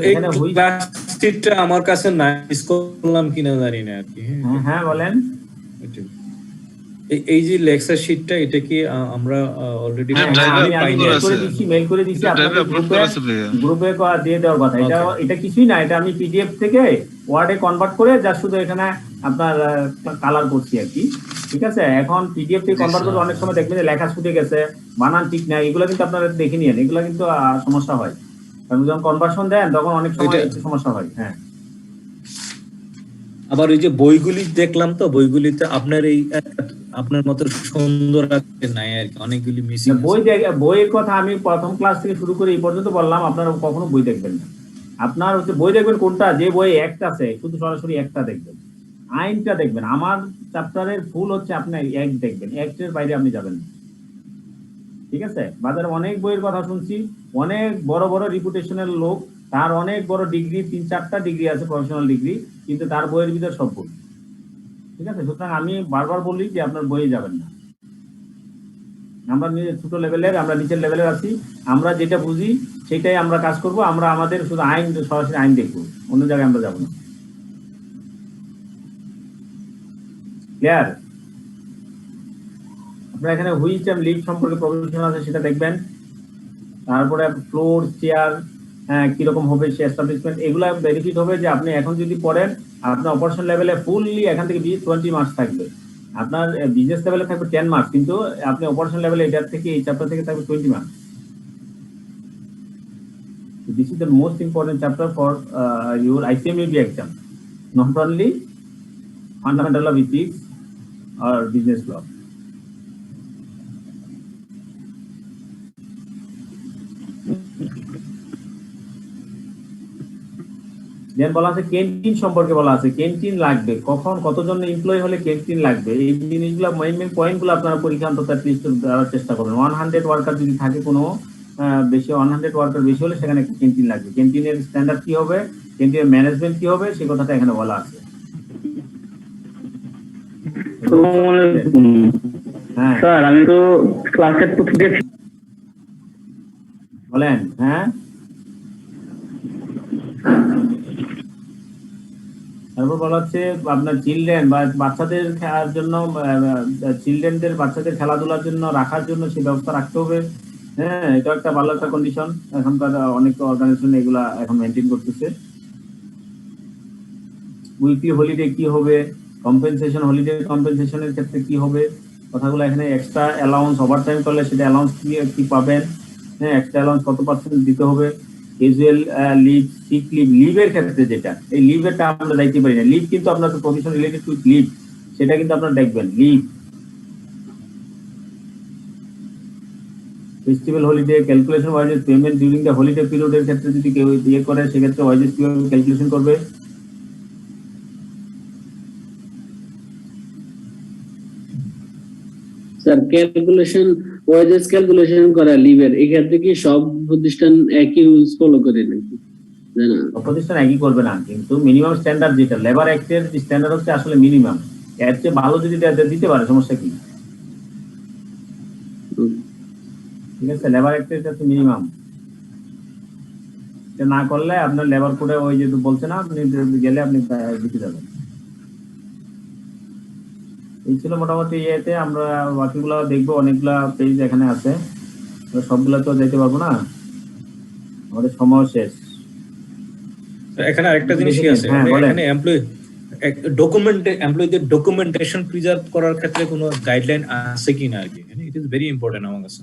এখানে ক্লাস শিটটা আমার কাছে নাই, মিস করলাম কিনা জানি না আর কি। হ্যাঁ বলেন। এই যে লেকচার শিটটা এটা কি আমরা অলরেডি মেইল করে দিছি আপনাদের গ্রুপে দিয়ে দেওয়ার কথা। এটা কিছুই না, এটা আমি পিডিএফ থেকে ওয়ার্ডে কনভার্ট করে যা শুধু এখানে আপনার কালার করছি আর কি। ঠিক আছে, এখন পিডিএফ থেকে কনভার্ট করে অনেক সময় দেখবেন যে লেখা ছুটে গেছে, বানান ঠিক নাই, এগুলো কিন্তু আপনারা দেখে নিয়েন, এগুলো কিন্তু সমস্যা হয়। কারণ যখন কনভার্সন দেন তখন অনেক সময় সমস্যা হয়। হ্যাঁ, আবার ওই যে বইগুলি দেখলাম তো, বইগুলিতে আপনার মতো সুন্দর নাই আর কি, অনেকগুলি মিসিং। বইয়ের কথা আমি প্রথম ক্লাস থেকে শুরু করে এই পর্যন্ত বললাম, আপনারা কখনো বই দেখবেন না। আপনার হচ্ছে বই দেখবেন কোনটা, যে বই একটা আছে শুধু সরাসরি একটা দেখবেন, আইনটা দেখবেন। আমার চ্যাপ্টারের ফুল হচ্ছে আপনি এক দেখবেন, এর বাইরে আপনি যাবেন না। ঠিক আছে, বাজারে অনেক বইয়ের কথা শুনছি, অনেক বড় বড় রিপুটেশনের লোক, তার অনেক বড় ডিগ্রি, 3-4টা ডিগ্রি আছে, প্রফেশনাল ডিগ্রি, কিন্তু তার বইয়ের ভিতরে সব বই। ঠিক আছে, সুতরাং আমি বারবার বলি যে আপনার বইয়ে যাবেন না। আমরা ছোট লেভেলের, আমরা নিচের লেভেলের আছি, আমরা যেটা বুঝি সেটাই আমরা কাজ করব। আমরা আমাদের শুধু আইন, সরাসরি আইন দেখবো, অন্য জায়গায় আমরা যাবো না। ক্লিয়ার? আপনারা এখানে হুইচ এন্ড লিভ সম্পর্কে প্রফেশন আছে সেটা দেখবেন। তারপরে ফ্লোর, চেয়ার কিরকম হবে সে এস্টাবলিশমেন্ট, এগুলা বেনিফিট হবে যে আপনি এখন যদি পড়েন আপনার অপারেশন লেভেলে ফুললি এখান থেকে 20 মার্কস থাকবে, আপনার বিজনেস লেভেলে থাকবে 10 মার্কস, কিন্তু আপনি অপারেশন লেভেলে এটার থেকে এই চ্যাপ্টার থেকে থাকবে 20 marks. This is the most important chapter for your ICMAB exam, not only fundamental of ethics or business law. দেন বলা আছে ক্যান্টিন সম্পর্কে বলা আছে, ক্যান্টিন লাগবে কখন, কতজন এমপ্লয়ি হলে ক্যান্টিন লাগবে, এই জিনিসগুলো মেইন পয়েন্টগুলো আপনারা পরীক্ষা অন্তত লিস্ট দেওয়ার চেষ্টা করবেন। 100 ওয়ার্কার যদি থাকে, কোনো বেশি 100 ওয়ার্কার বেশি হলে সেখানে ক্যান্টিন লাগবে। ক্যান্টিনের স্ট্যান্ডার্ড কি হবে, ক্যান্টিনের ম্যানেজমেন্ট কি হবে, সেই কথাটা এখানে বলা আছে। হ্যাঁ স্যার, আমি তো ক্লাসের প্রতিদিন বলেন। হ্যাঁ, তারপর বলা হচ্ছে আপনার চিলড্রেন বা বাচ্চাদের খেলার জন্য, বাচ্চাদের খেলাধুলার জন্য রাখার জন্য সেই ব্যবস্থা রাখতে হবে। হ্যাঁ, এটা একটা ভালো একটা কন্ডিশন। এখনকার অনেক অর্গানাইজেশন এগুলা এখন মেনটেন করতেছে। উইকলি হলিডে কি হবে, কম্পেনসেশন, হলিডে কম্পেনসেশনের ক্ষেত্রে কি হবে, কথাগুলো এখানে এক্সট্রা অ্যালাউন্স ওভারটাইম করলে সেটা অ্যালাউন্স কি পাবেন, হ্যাঁ, এক্সট্রা অ্যালাউন্স কত % দিতে হবে, ক্যাজুয়াল লিভ, সিক লিভ, লিভের ক্ষেত্রে যেটা, এই লিভেরটা আমরা দেখতে পারি না। লিভ কিন্তু আপনার প্রফেশন রিলেটেড উইথ লিভ, সেটা কিন্তু আপনারা দেখবেন। Leave, festival holiday, calculation wages payment during the holiday পিরিয়ডের ক্ষেত্রে যদি কেউ ইয়ে করে সেক্ষেত্রে ওয়াইজেস কিভাবে ক্যালকুলেশন করবে। স্যার ক্যালকুলেশন, ওয়েজেস ক্যালকুলেশন করা লিভের, এই ক্ষেত্রে কি সব প্রতিষ্ঠান একই রুলস ফলো করে নাকি? জানা সব প্রতিষ্ঠান একই করবে না, কিন্তু মিনিমাম স্ট্যান্ডার্ড যেটা লেবার অ্যাক্টের স্ট্যান্ডার্ড হচ্ছে আসলে মিনিমাম, এর চেয়ে ভালো যদি দিতে পারে সমস্যা কি? ঠিক আছে, লেবার অ্যাক্টের হচ্ছে মিনিমাম, এটা না করলে আপনার লেবার কোডে ওই যে বলছে না, আপনি গেলে আপনি দিতে যাবেন। এই ছিল মোটামুটি ইয়েতে, আমরা বাকিগুলো দেখবো, অনেকগুলা পেজ এখানে আছে, সবগুলো তো যেতে পারবো না, আমাদের সময় শেষ। এখানে আরেকটা জিনিসই আছে, হ্যাঁ, এখানে এমপ্লয়ীদের ডকুমেন্টেশন প্রিজার্ভ করার ক্ষেত্রে কোনো গাইডলাইন আছে কিনা আর কি, ইট ইজ ভেরি ইম্পর্টেন্ট আমার কাছে,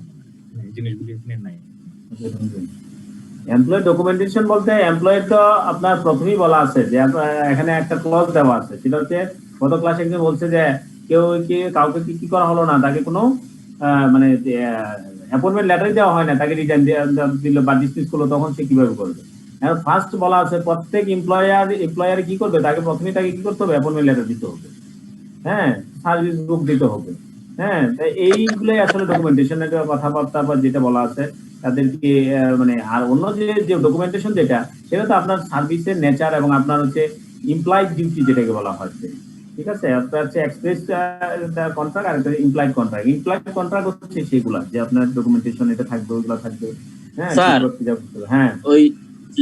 এই জিনিসগুলি এখানে নাই। এমপ্লয় ডকুমেন্টেশন বলতে এমপ্লয়ের তো আপনার প্রথমেই বলা আছে যে এখানে একটা ক্লজ দেওয়া আছে, সেটা হচ্ছে গত ক্লাসে একজন বলছে যে কাউকে কি করা হলো না, তাকে কোনো মানে অ্যাপয়েন্টমেন্ট লেটারই দেওয়া হয় না, তাকে রিটার্ন দিল বা ডিসমিস করলো, তখন সে কিভাবে করবে। ফার্স্ট বলা আছে প্রত্যেক এমপ্লয়ার কি করবে, তাকে প্রথমে তাকে কি করতে হবে, অ্যাপয়েন্টমেন্ট লেটার দিতে হবে, হ্যাঁ, সার্ভিস বুক দিতে হবে, হ্যাঁ, এইগুলোই আসলে ডকুমেন্টেশনের কথাবার্তা বা যেটা বলা আছে তাদেরকে মানে। আর অন্য যে ডকুমেন্টেশন যেটা, সেটা তো আপনার সার্ভিসের নেচার এবং আপনার হচ্ছে ইমপ্লয়েড ডিউটি যেটাকে বলা হচ্ছে, ঠিক আছে। আপনার হচ্ছে এক্সপ্রেস কন্ট্রাক্ট আর একটা ইমপ্লয়েড কন্ট্রাক্ট। ইমপ্লয়েড কন্ট্রাক্ট হচ্ছে সেগুলা যে আপনার ডকুমেন্টেশন এটা থাকবে, ওইগুলো থাকবে, হ্যাঁ স্যার, হ্যাঁ। ওই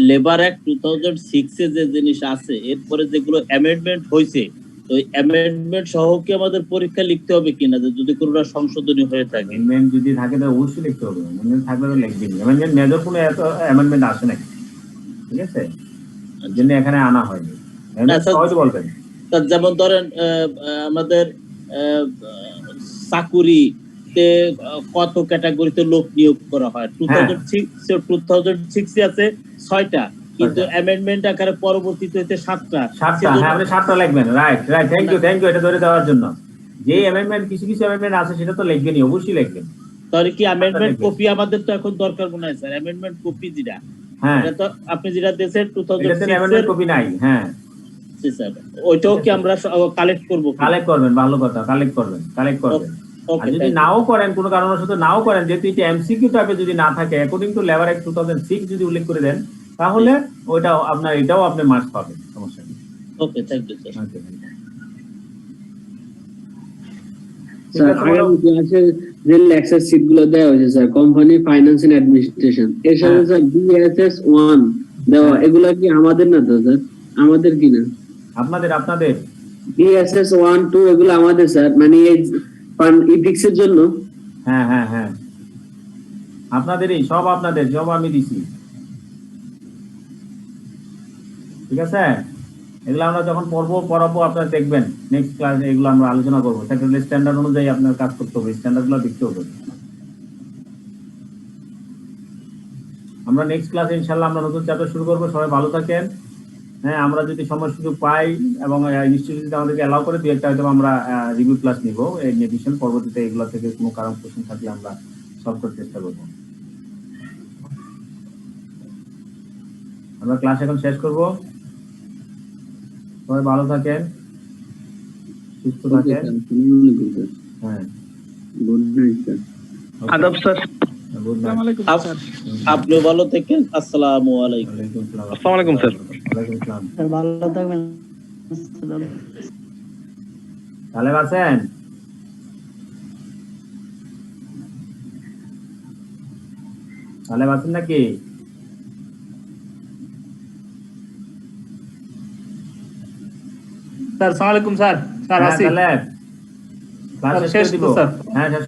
লেবার অ্যাক্ট 2006 এ যে জিনিস আছে, এরপরে যেগুলো অ্যামেন্ডমেন্ট হয়েছে, তো অ্যামেন্ডমেন্ট সহ কি আমাদের পরীক্ষা লিখতে হবে কিনা, যদি কোনোটা সংশোধনী হয়ে থাকে? অ্যামেন্ডমেন্ট যদি থাকে তো অবশ্যই লিখতে হবে, অ্যামেন্ডমেন্ট থাকলে তো লিখবেন। অ্যামেন্ডমেন্ট মেজর কোনো এত অ্যামেন্ডমেন্ট আসে নাকি, ঠিক আছে, এর জন্য এখানে আনা হয়নি। হয়তো বলবেন যেমন ধরেন আমাদের চাকুরিতে কত ক্যাটাগরিতে লোক নিয়োগ করা হয়, 2006 আছে 6টা, কিন্তু অ্যামেন্ডমেন্ট আকারে পরবর্তীতে হইতে 7টা। হ্যাঁ, আপনি 7টা লিখবেন। রাইট, থ্যাংক ইউ এটা ধরে দেওয়ার জন্য। যে অ্যামেন্ডমেন্ট কিছু অ্যামেন্ডমেন্ট আছে সেটা তো লিখবেনই, অবশ্যই লিখবেন। তাহলে কি অ্যামেন্ডমেন্ট কপি আমাদের তো এখন দরকার মনে হয় স্যার, অ্যামেন্ডমেন্ট কপি যেটা, হ্যাঁ, এটা তো আপনি যেটা দিয়েছেন 2006 এর কপি নাই, হ্যাঁ স্যার, ওইটাও কি আমরা কালেক্ট করব? কালেক্ট করবেন, ভালো কথা, কালেক্ট করবেন। আর যদি নাও করেন, কোনো কারণবশত নাও করেন, যেহেতু এটা এমসিকিউ টাইপে যদি না থাকে, অ্যাকর্ডিং টু লেবার অ্যাক্ট 2006 যদি উল্লেখ করে দেন, তাহলে ওইটাও আপনার, এটাও আপনি মার্কস পাবেন, সমস্যা নেই। Okay, thank you sir. Sir আগামী ক্লাসে যে লেকচার শীট গুলো দেওয়া হয়েছে sir, company finance and administration, এর সাথে স্যার বিএসএস 1 দেওয়া, এগুলা কি আমাদের না তো স্যার? আমাদের কি না? আপনাদের বিএসএস 1, 2 এগুলো আমাদের স্যার, মানে এই ইথিক্স এর জন্য। হ্যাঁ, আপনাদেরই সব, আপনাদের সব আমি দিছি, ঠিক আছে। এগুলো আমরা যখন পড়াবো আপনারা দেখবেন, নেক্সট ক্লাসে এগুলো আমরা আলোচনা করবো। সেক্টরাল স্ট্যান্ডার্ড অনুযায়ী আপনার কাজ করতে হবে, স্ট্যান্ডার্ডগুলো দেখতে হবে। আমরা নেক্সট ক্লাসে ইনশাআল্লাহ আমরা নতুন চ্যাপ্টার শুরু করবো। সবাই ভালো থাকেন, হ্যাঁ। আমরা যদি সময় সুযোগ পাই এবং ইনস্টিটিউট যদি আমাদেরকে অ্যালাউ করে, 2-1টা হয়তো আমরা রিভিউ ক্লাস নিব এই এডিশন, পরবর্তীতে এগুলো থেকে কোনো কারণ কোশ্চেন থাকলে আমরা সলভ করার চেষ্টা করবো। আমরা ক্লাস এখন শেষ করব। সবাই ভালো থাকেন, সুস্থ থাকেন, হ্যাঁ, গুড নাইট স্যার। আদাব স্যার। Good night. আপনিও ভালো থাকেন। আসসালামু আলাইকুম। আসসালামু আলাইকুম স্যার। ওয়ালাইকুম আসসালাম। ভালো থাকবেন। তাহলে আছেন? তাহলে আছেন নাকি? স্যার আসসালামু আলাইকুম স্যার। স্যার আছি। তাহলে ক্লাস শেষ করে দিব। হ্যাঁ,